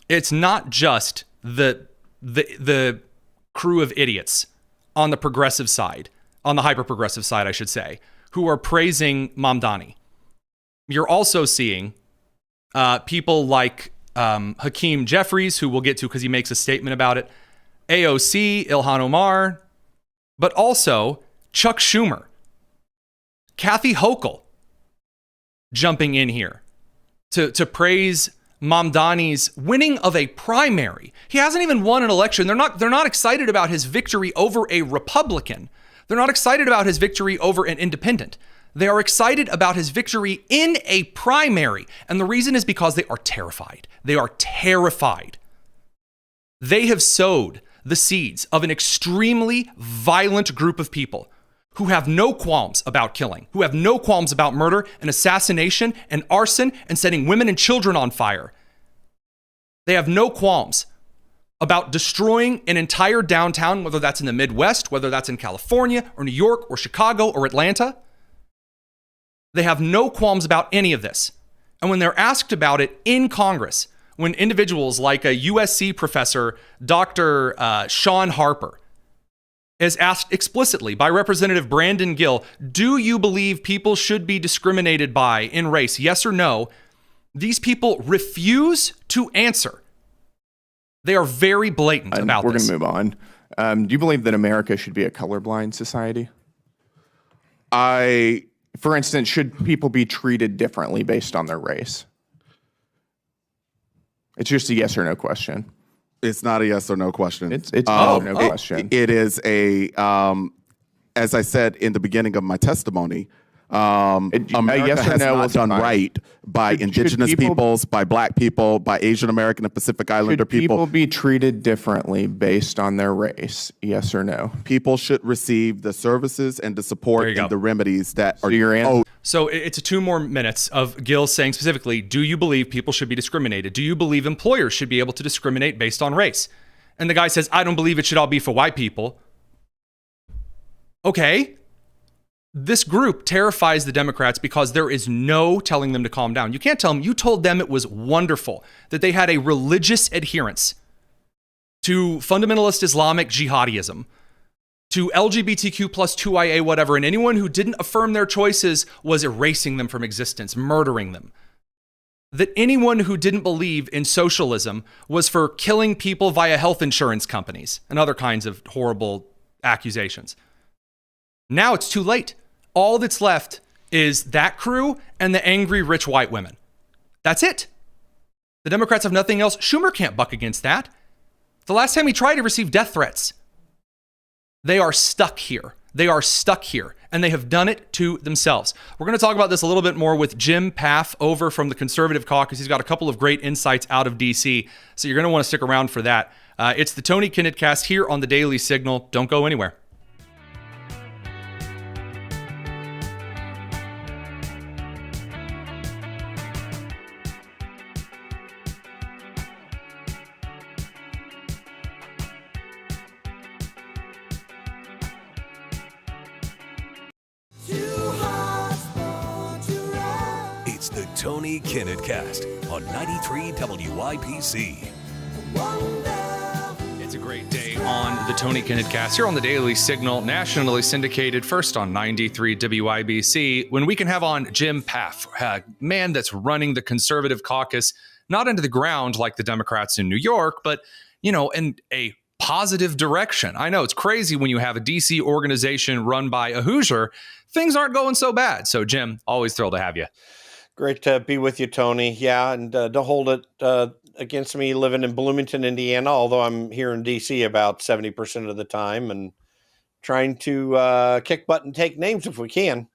Speaker 4: It's not just the crew of idiots on the progressive side, on the hyper-progressive side, I should say, who are praising Mamdani. You're also seeing people like Hakeem Jeffries, who we'll get to because he makes a statement about it, AOC, Ilhan Omar, but also Chuck Schumer, Kathy Hochul jumping in here to praise Mamdani's winning of a primary. He hasn't even won an election. They're not excited about his victory over a Republican. They're not excited about his victory over an independent. They are excited about his victory in a primary. And the reason is because they are terrified. They are terrified. They have sowed the seeds of an extremely violent group of people who have no qualms about killing, who have no qualms about murder and assassination and arson and setting women and children on fire. They have no qualms about destroying an entire downtown, whether that's in the Midwest, whether that's in California or New York or Chicago or Atlanta. They have no qualms about any of this. And when they're asked about it in Congress, when individuals like a USC professor, Dr. Sean Harper, is asked explicitly by Representative Brandon Gill, do you believe people should be discriminated by in race, yes or no? These people refuse to answer. They are very blatant about
Speaker 13: this.
Speaker 4: We're
Speaker 13: going to move on. Do you believe that America should be a colorblind society? For instance, should people be treated differently based on their race? It's just a yes or no question.
Speaker 14: It's not a yes or no question.
Speaker 13: It's no question.
Speaker 14: It is as I said in the beginning of my testimony, America
Speaker 13: yes or
Speaker 14: has
Speaker 13: no
Speaker 14: not done
Speaker 13: fine.
Speaker 14: right by indigenous peoples, by black people, by Asian American and Pacific Islander
Speaker 13: Should people
Speaker 14: people.
Speaker 13: be treated differently based on their race? Yes or no?
Speaker 14: People should receive the services and the support and the remedies that are
Speaker 13: owed.
Speaker 4: So it's 2 more minutes of Gill saying specifically, do you believe people should be discriminated? Do you believe employers should be able to discriminate based on race? And the guy says, I don't believe it should all be for white people. Okay. This group terrifies the Democrats because there is no telling them to calm down. You can't tell them. You told them it was wonderful that they had a religious adherence to fundamentalist Islamic jihadism, to LGBTQ plus 2IA whatever, and anyone who didn't affirm their choices was erasing them from existence, murdering them. That anyone who didn't believe in socialism was for killing people via health insurance companies and other kinds of horrible accusations. Now it's too late. All that's left is that crew and the angry rich white women. That's it. The Democrats have nothing else. Schumer can't buck against that. The last time he tried, he received death threats. They are stuck here. They are stuck here, and they have done it to themselves. We're going to talk about this a little bit more with Jim Pfaff over from the Conservative Caucus. He's got a couple of great insights out of D.C., so you're going to want to stick around for that. It's the Tony Kinnett Cast here on the Daily Signal. Don't go anywhere.
Speaker 1: It's the Tony Kinnett Cast on 93 WIPC.
Speaker 4: It's a great day on the Tony Kinnett Cast here on the Daily Signal, nationally syndicated, first on 93 WIBC, when we can have on Jim Pfaff, a man that's running the Conservative Caucus, not into the ground like the Democrats in New York, but, you know, in a positive direction. I know it's crazy when you have a DC organization run by a Hoosier, things aren't going so bad. So, Jim, always thrilled to have you.
Speaker 15: Great to be with you, Tony. Yeah, and don't hold it against me living in Bloomington, Indiana, although I'm here in D.C. about 70% of the time and trying to kick butt and take names if we can.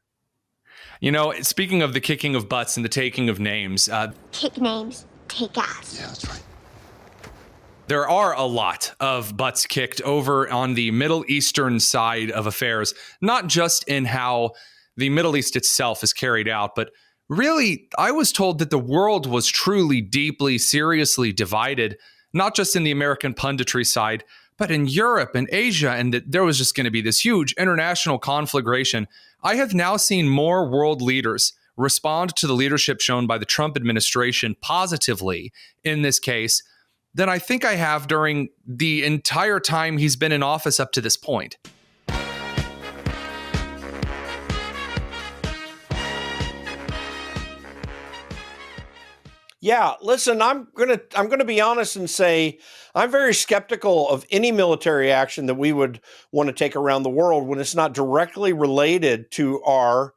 Speaker 4: You know, speaking of the kicking of butts and the taking of names.
Speaker 16: Kick names, take ass.
Speaker 14: Yeah, that's right.
Speaker 4: There are a lot of butts kicked over on the Middle Eastern side of affairs, not just in how the Middle East itself is carried out. But really, I was told that the world was truly, deeply, seriously divided, not just in the American punditry side, but in Europe and Asia, and that there was just going to be this huge international conflagration. I have now seen more world leaders respond to the leadership shown by the Trump administration positively in this case than I think I have during the entire time he's been in office up to this point.
Speaker 15: Yeah, listen, I'm gonna be honest and say I'm very skeptical of any military action that we would want to take around the world when it's not directly related to our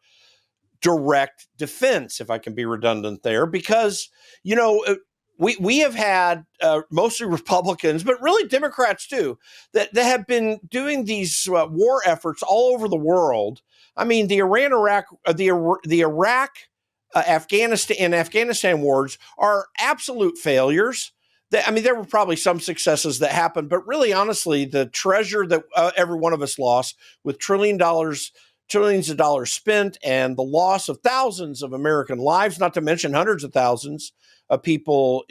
Speaker 15: direct defense, if I can be redundant there, because we have had mostly Republicans, but really Democrats too, that have been doing these war efforts all over the world. I mean, the Iraq. Afghanistan wars are absolute failures. There were probably some successes that happened, but really, honestly, the treasure that every one of us lost with trillions of dollars spent and the loss of thousands of American lives, not to mention hundreds of thousands of people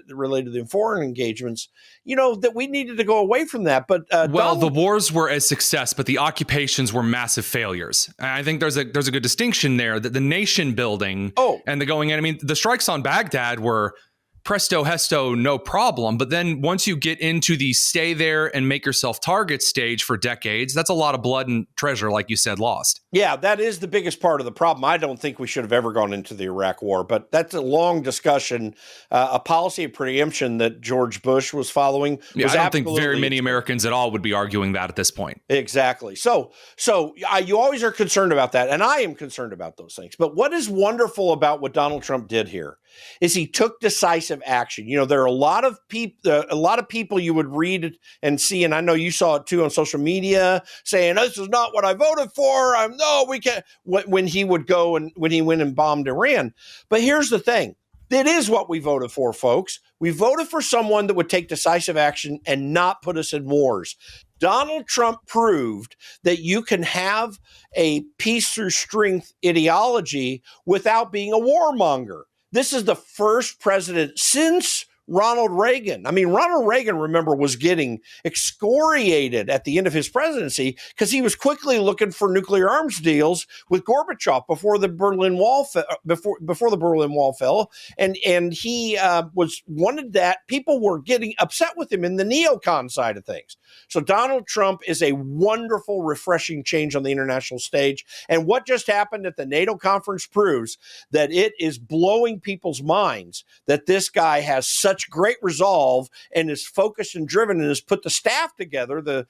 Speaker 15: related to foreign engagements, that we needed to go away from that. But
Speaker 4: the wars were a success, but the occupations were massive failures. And I think there's a good distinction there, that the nation building and the going in. I mean, the strikes on Baghdad were presto hesto, no problem. But then once you get into the stay there and make yourself target stage for decades, that's a lot of blood and treasure, like you said, lost.
Speaker 15: Yeah, that is the biggest part of the problem. I don't think we should have ever gone into the Iraq war, but that's a long discussion. A policy of preemption that George Bush was following.
Speaker 4: I don't think very many Americans at all would be arguing that at this point.
Speaker 15: Exactly. So you always are concerned about that, and I am concerned about those things. But what is wonderful about what Donald Trump did here is he took decisive action. There are a lot of people you would read and see, and I know you saw it too on social media, saying this is not what I voted for. We can't. When he would go and when he went and bombed Iran. But here's the thing: it is what we voted for, folks. We voted for someone that would take decisive action and not put us in wars. Donald Trump proved that you can have a peace through strength ideology without being a warmonger. This is the first president since Ronald Reagan. I mean, Ronald Reagan, remember, was getting excoriated at the end of his presidency because he was quickly looking for nuclear arms deals with Gorbachev before the Berlin Wall before the Berlin Wall fell, and he wanted that. People were getting upset with him in the neocon side of things. So Donald Trump is a wonderful, refreshing change on the international stage, and what just happened at the NATO conference proves that it is blowing people's minds that this guy has such great resolve and is focused and driven and has put the staff together, the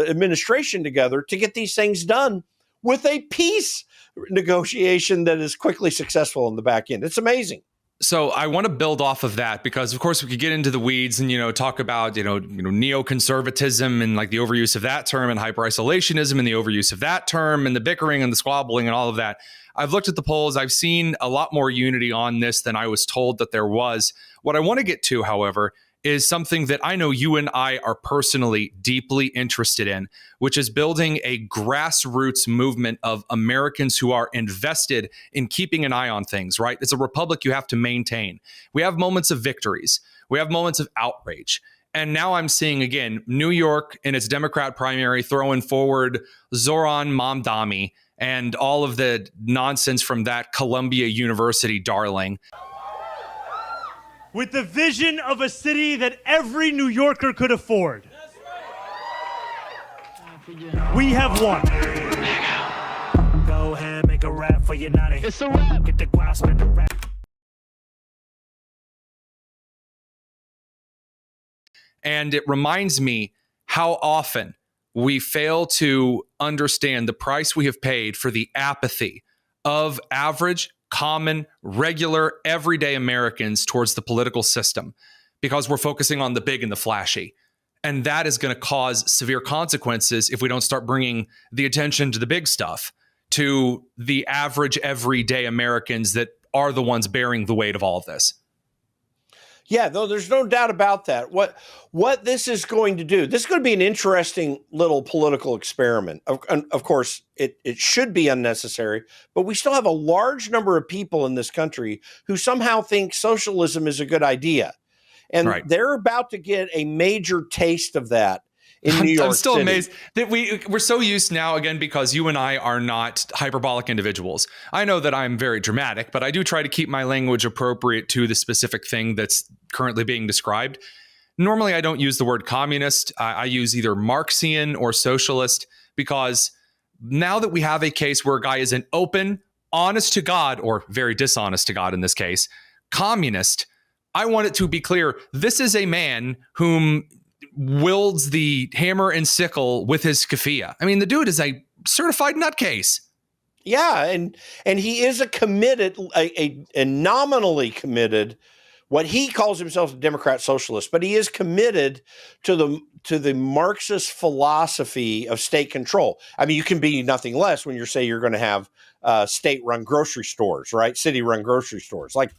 Speaker 15: administration together to get these things done with a peace negotiation that is quickly successful in the back end. It's amazing.
Speaker 4: So I want to build off of that because, of course, we could get into the weeds and, talk about, neoconservatism and like the overuse of that term and hyper-isolationism and the overuse of that term and the bickering and the squabbling and all of that. I've looked at the polls. I've seen a lot more unity on this than I was told that there was. What I want to get to, however, is something that I know you and I are personally deeply interested in, which is building a grassroots movement of Americans who are invested in keeping an eye on things, right? It's a republic you have to maintain. We have moments of victories. We have moments of outrage. And now I'm seeing, again, New York in its Democrat primary throwing forward Zohran Mamdani and all of the nonsense from that Columbia University darling.
Speaker 11: With the vision of a city that every New Yorker could afford. We have won. Go ahead, make a rap for your naughty. It's a rap. Get the glass, make the rap.
Speaker 4: And it reminds me how often we fail to understand the price we have paid for the apathy of average, common, regular, everyday Americans towards the political system because we're focusing on the big and the flashy. And that is going to cause severe consequences if we don't start bringing the attention to the big stuff, to the average, everyday Americans that are the ones bearing the weight of all of this.
Speaker 15: Yeah, though there's no doubt about that. What this is going to do, this is going to be an interesting little political experiment. Of course, it should be unnecessary, but we still have a large number of people in this country who somehow think socialism is a good idea. And they're about to get a major taste of that in New York
Speaker 4: I'm still
Speaker 15: City.
Speaker 4: amazed that we're so used now, again, because you and I are not hyperbolic individuals. I know that I'm very dramatic, but I do try to keep my language appropriate to the specific thing that's currently being described. Normally, I don't use the word communist. I use either Marxian or socialist, because now that we have a case where a guy is an open, honest to God, or very dishonest to God in this case, communist, I want it to be clear, this is a man whom wields the hammer and sickle with his keffiyeh. I mean, the dude is a certified nutcase.
Speaker 15: Yeah, and he is a nominally committed, what he calls himself a Democrat socialist, but he is committed to the Marxist philosophy of state control. I mean, you can be nothing less when you're going to have state-run grocery stores, right? City-run grocery stores, like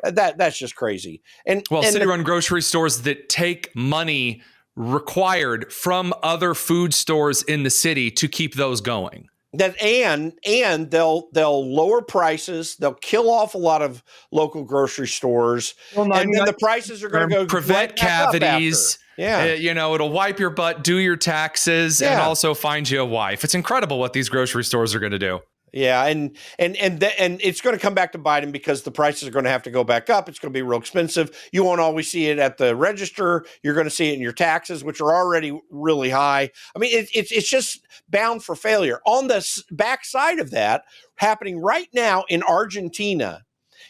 Speaker 15: that's just crazy. And
Speaker 4: city-run grocery stores that take money required from other food stores in the city to keep those going.
Speaker 15: And they'll lower prices. They'll kill off a lot of local grocery stores, and then the prices are going to go
Speaker 4: prevent
Speaker 15: right back up
Speaker 4: cavities.
Speaker 15: Yeah,
Speaker 4: it'll wipe your butt, do your taxes, and also find you a wife. It's incredible what these grocery stores are going to do.
Speaker 15: Yeah, and it's going to come back to Biden because the prices are going to have to go back up. It's going to be real expensive. You won't always see it at the register. You're going to see it in your taxes, which are already really high. I mean, it's just bound for failure. On the backside of that, happening right now in Argentina,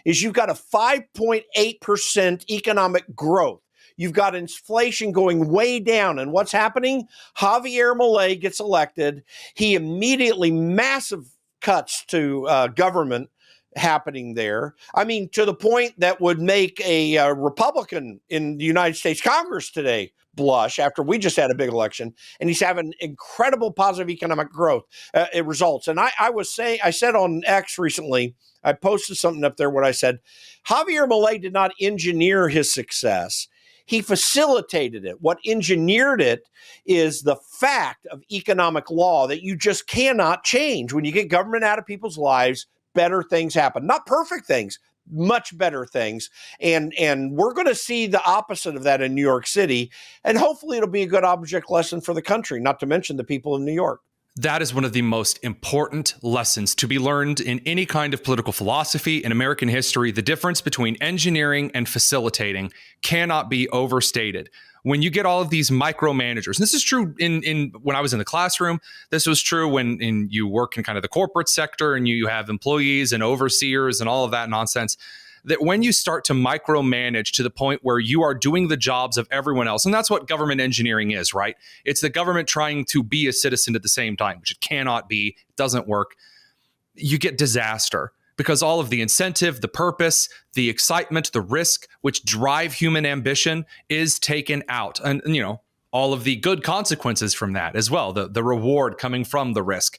Speaker 15: is you've got a 5.8% economic growth. You've got inflation going way down. And what's happening? Javier Milei gets elected. He immediately massive cuts to government happening there. I mean, to the point that would make a Republican in the United States Congress today blush after we just had a big election. And he's having incredible positive economic growth results. And I said on X recently, I posted something up there where I said, Javier Milei did not engineer his success. He facilitated it. What engineered it is the fact of economic law that you just cannot change. When you get government out of people's lives, better things happen. Not perfect things, much better things. And we're going to see the opposite of that in New York City. And hopefully it'll be a good object lesson for the country, not to mention the people in New York.
Speaker 4: That is one of the most important lessons to be learned in any kind of political philosophy in American history. The difference between engineering and facilitating cannot be overstated. When you get all of these micromanagers, and this is true in when I was in the classroom, this was true when you work in kind of the corporate sector and you have employees and overseers and all of that nonsense, that when you start to micromanage to the point where you are doing the jobs of everyone else, and that's what government engineering is, right? It's the government trying to be a citizen at the same time, which it cannot be, it doesn't work. You get disaster because all of the incentive, the purpose, the excitement, the risk, which drive human ambition is taken out. And, all of the good consequences from that as well, the reward coming from the risk.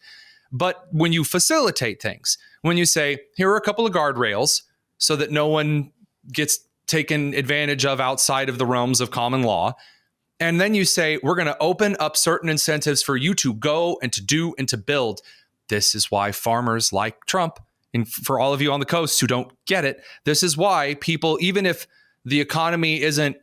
Speaker 4: But when you facilitate things, when you say, here are a couple of guardrails, so that no one gets taken advantage of outside of the realms of common law. And then you say, we're going to open up certain incentives for you to go and to do and to build. This is why farmers like Trump, and for all of you on the coast who don't get it, this is why people, even if the economy isn't,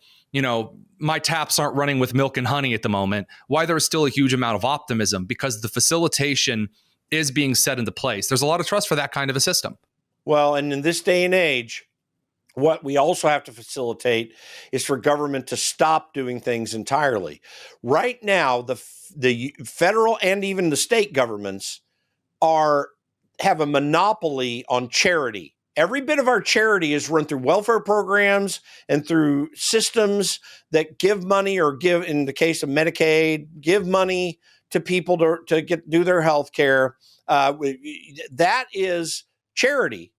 Speaker 4: my taps aren't running with milk and honey at the moment, why there's still a huge amount of optimism, because the facilitation is being set into place. There's a lot of trust for that kind of a system. Well, and in this day and age, what we also have to facilitate is for government to stop doing things entirely. Right now, the federal and even the state governments have a monopoly on charity. Every bit of our charity is run through welfare programs and through systems that give money, or give, in the case of Medicaid, give money to people to do their health care. That is charity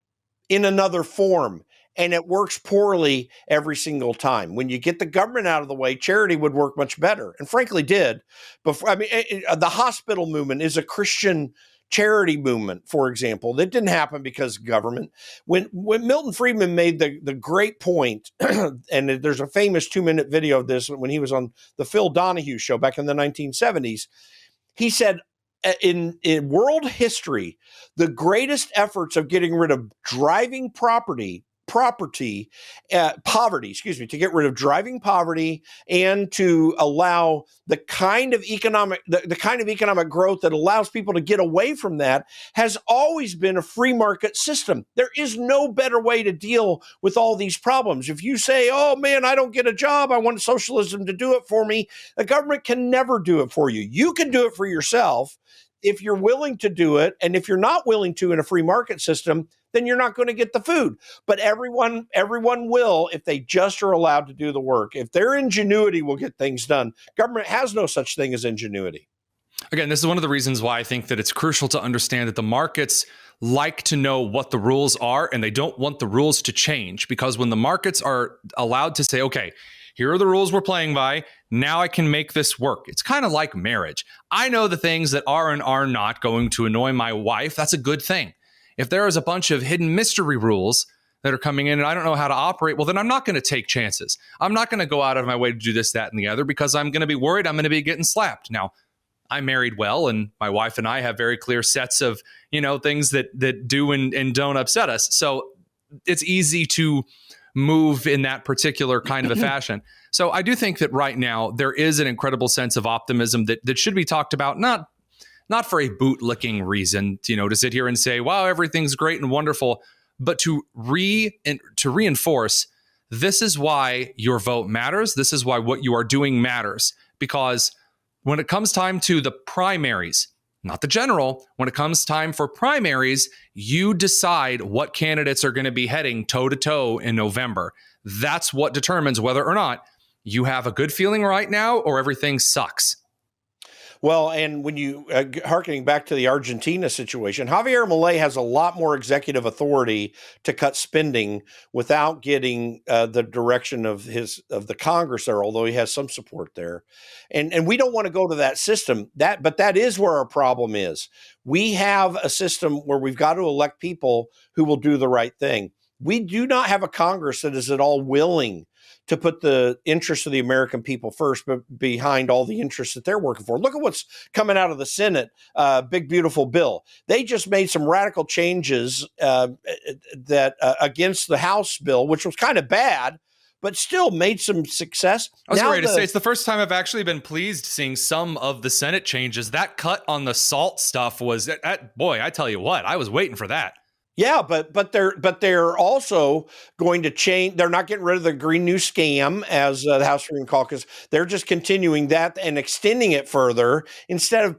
Speaker 4: in another form, and it works poorly every single time. When you get the government out of the way, charity would work much better, and frankly did. Before, the hospital movement is a Christian
Speaker 15: charity movement, for example, that didn't happen because of government. When Milton Friedman made the great point, and there's a famous 2-minute video of this when he was on the Phil Donahue show back in the 1970s, he said, in world history, the greatest efforts of getting rid of driving poverty, to get rid of driving poverty and to allow the kind of economic growth that allows people to get away from that has always been a free market system. There is no better way to deal with all these problems. If you say, oh man, I don't get a job, I want socialism to do it for me, the government can never do it for you. You can do it for yourself if you're willing to do it. And if you're not willing to in a free market system, then you're not going to get the food. But everyone will if they just are allowed to do the work. If their ingenuity will get things done. Government has no such thing as ingenuity.
Speaker 4: Again, this is one of the reasons why I think that it's crucial to understand that the markets like to know what the rules are, and they don't want the rules to change, because when the markets are allowed to say, okay, here are the rules we're playing by, now I can make this work. It's kind of like marriage. I know the things that are and are not going to annoy my wife. That's a good thing. If there is a bunch of hidden mystery rules that are coming in and I don't know how to operate, well, then I'm not going to take chances. I'm not going to go out of my way to do this, that, and the other, because I'm going to be worried I'm going to be getting slapped. Now, I'm married well, and my wife and I have very clear sets of, things that do and don't upset us. So it's easy to move in that particular kind of a fashion. So I do think that right now there is an incredible sense of optimism that should be talked about, not for a bootlicking reason, to sit here and say, wow, everything's great and wonderful, but to reinforce, this is why your vote matters. This is why what you are doing matters. Because when it comes time to the primaries, not the general, when it comes time for primaries, you decide what candidates are going to be heading toe-to-toe in November. That's what determines whether or not you have a good feeling right now or everything sucks.
Speaker 15: Well, and when you, hearkening back to the Argentina situation, Javier Milei has a lot more executive authority to cut spending without getting the direction of the Congress there, although he has some support there. And we don't want to go to that system. But that is where our problem is. We have a system where we've got to elect people who will do the right thing. We do not have a Congress that is at all willing to put the interests of the American people first, but behind all the interests that they're working for. Look at what's coming out of the Senate, big, beautiful bill. They just made some radical changes that against the House bill, which was kind of bad, but still made some success.
Speaker 4: I was ready to say, it's the first time I've actually been pleased seeing some of the Senate changes. That cut on the salt stuff was, boy, I tell you what, I was waiting for that.
Speaker 15: Yeah, but they're also going to change. They're not getting rid of the Green New Scam as the House Freedom Caucus. They're just continuing that and extending it further instead of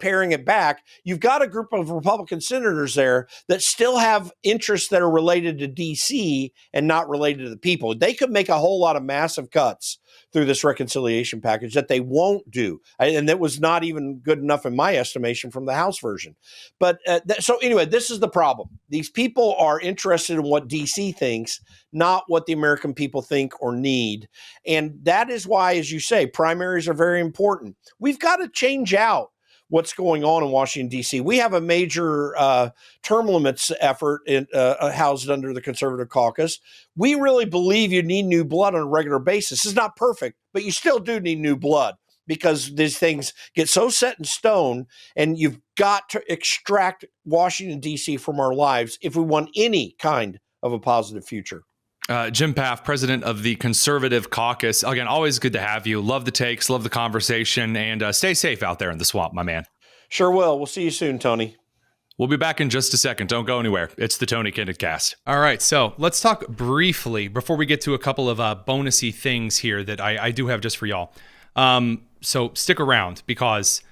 Speaker 15: paring it back. You've got a group of Republican senators there that still have interests that are related to D.C. and not related to the people. They could make a whole lot of massive cuts through this reconciliation package that they won't do. And that was not even good enough in my estimation from the House version. But so anyway, this is the problem. These people are interested in what D.C. thinks, not what the American people think or need. And that is why, as you say, primaries are very important. We've got to change out what's going on in Washington, D.C. We have a major term limits effort housed under the Conservative Caucus. We really believe you need new blood on a regular basis. It's not perfect, but you still do need new blood because these things get so set in stone, and you've got to extract Washington, D.C. from our lives if we want any kind of a positive future.
Speaker 4: Jim Pfaff, president of the Conservative Caucus. Again, always good to have you. Love the takes, love the conversation, and stay safe out there in the swamp, my man.
Speaker 15: Sure will. We'll see you soon, Tony.
Speaker 4: We'll be back in just a second. Don't go anywhere. It's the Tony Kinnett Cast. All right, so let's talk briefly before we get to a couple of bonusy things here that I do have just for y'all. So stick around because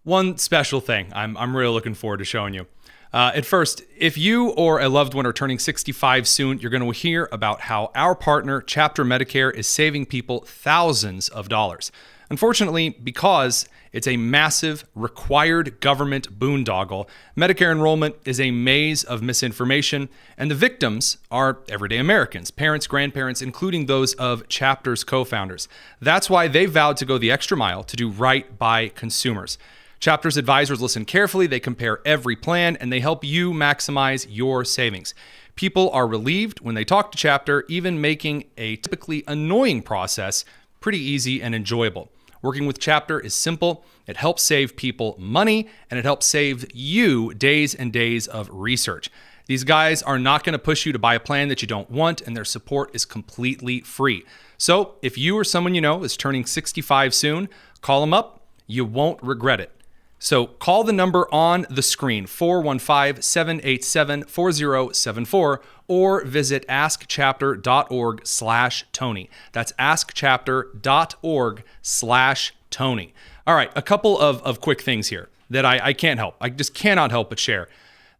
Speaker 4: one special thing I'm really looking forward to showing you. At first, if you or a loved one are turning 65 soon, you're going to hear about how our partner, Chapter Medicare, is saving people thousands of dollars. Unfortunately, because it's a massive required government boondoggle, Medicare enrollment is a maze of misinformation, and the victims are everyday Americans, parents, grandparents, including those of Chapter's co-founders. That's why they vowed to go the extra mile to do right by consumers. Chapter's advisors listen carefully, they compare every plan, and they help you maximize your savings. People are relieved when they talk to Chapter, even making a typically annoying process pretty easy and enjoyable. Working with Chapter is simple. It helps save people money, and it helps save you days and days of research. These guys are not going to push you to buy a plan that you don't want, and their support is completely free. So if you or someone you know is turning 65 soon, call them up. You won't regret it. So call the number on the screen, 415-787-4074, or visit askchapter.org/Tony. That's askchapter.org/Tony. All right, a couple of quick things here that I can't help. I just cannot help but share.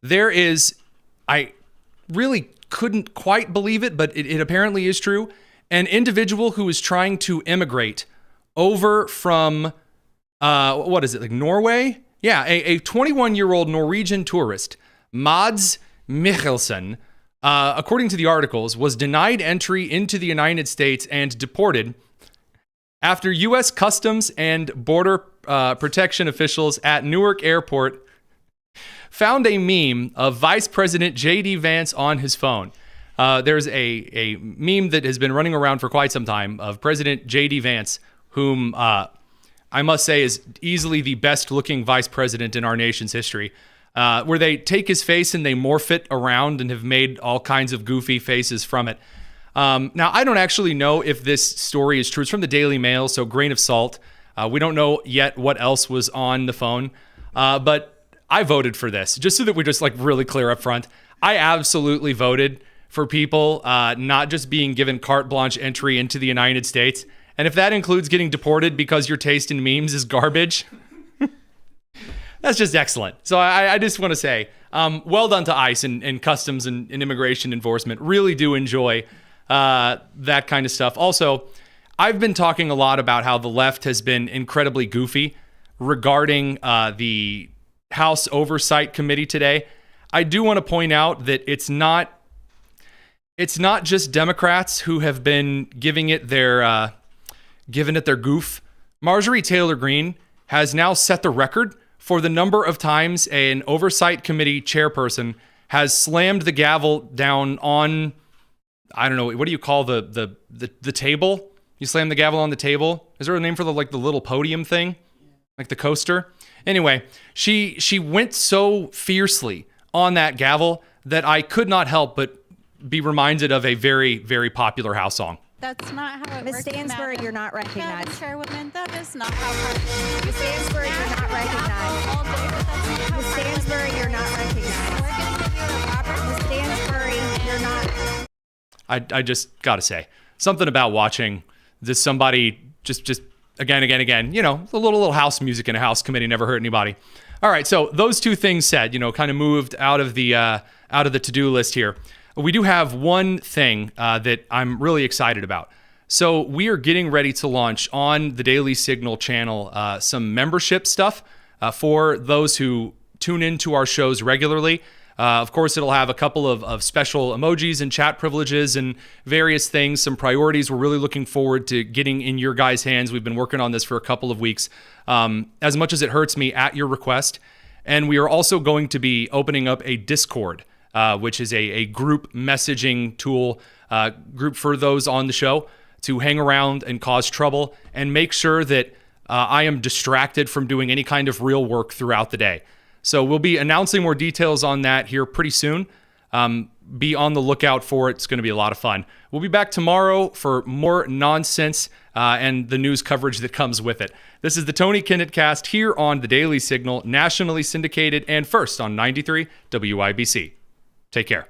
Speaker 4: There is, I really couldn't quite believe it, but it apparently is true, an individual who is trying to immigrate over from what is it, like Norway? Yeah, a 21-year-old Norwegian tourist, Mads Mikkelsen, according to the articles, was denied entry into the United States and deported after U.S. Customs and Border Protection officials at Newark Airport found a meme of Vice President J.D. Vance on his phone. There's a meme that has been running around for quite some time of President J.D. Vance, whom I must say is easily the best looking vice president in our nation's history, where they take his face and they morph it around and have made all kinds of goofy faces from it. Now, I don't actually know if this story is true. It's from the Daily Mail, so grain of salt. We don't know yet what else was on the phone, but I voted for this, just so that we're just like really clear up front. I absolutely voted for people not just being given carte blanche entry into the United States. And if that includes getting deported because your taste in memes is garbage, that's just excellent. So I just want to say, well done to ICE and Customs and Immigration Enforcement. Really do enjoy that kind of stuff. Also, I've been talking a lot about how the left has been incredibly goofy regarding the House Oversight Committee today. I do want to point out that it's not just Democrats who have been giving it their goof. Marjorie Taylor Greene has now set the record for the number of times an oversight committee chairperson has slammed the gavel down on, I don't know, what do you call the table? You slam the gavel on the table. Is there a name for the little podium thing? Like the coaster? Anyway, she went so fiercely on that gavel that I could not help but be reminded of a very, very popular House song.
Speaker 6: That's not how it works.
Speaker 17: Ms. Stansbury, you're not recognized.
Speaker 6: Chairwoman, that is not how it works.
Speaker 17: Ms. Stansbury, you're not recognized. Ms. Stansbury, you're not recognized. Ms. Stansbury, you're not.
Speaker 4: I just gotta say something about watching this somebody just again. You know, a little house music in a House committee never hurt anybody. All right, so those two things said, kind of moved out of the to-do list here. We do have one thing that I'm really excited about. So we are getting ready to launch on the Daily Signal channel some membership stuff for those who tune into our shows regularly. Of course, it'll have a couple of special emojis and chat privileges and various things, some priorities we're really looking forward to getting in your guys' hands. We've been working on this for a couple of weeks, as much as it hurts me at your request. And we are also going to be opening up a Discord, which is a group messaging tool, group for those on the show to hang around and cause trouble and make sure that I am distracted from doing any kind of real work throughout the day. So we'll be announcing more details on that here pretty soon. Be on the lookout for it. It's going to be a lot of fun. We'll be back tomorrow for more nonsense and the news coverage that comes with it. This is the Tony Kinnett Cast here on the Daily Signal, nationally syndicated and first on 93 WIBC. Take care.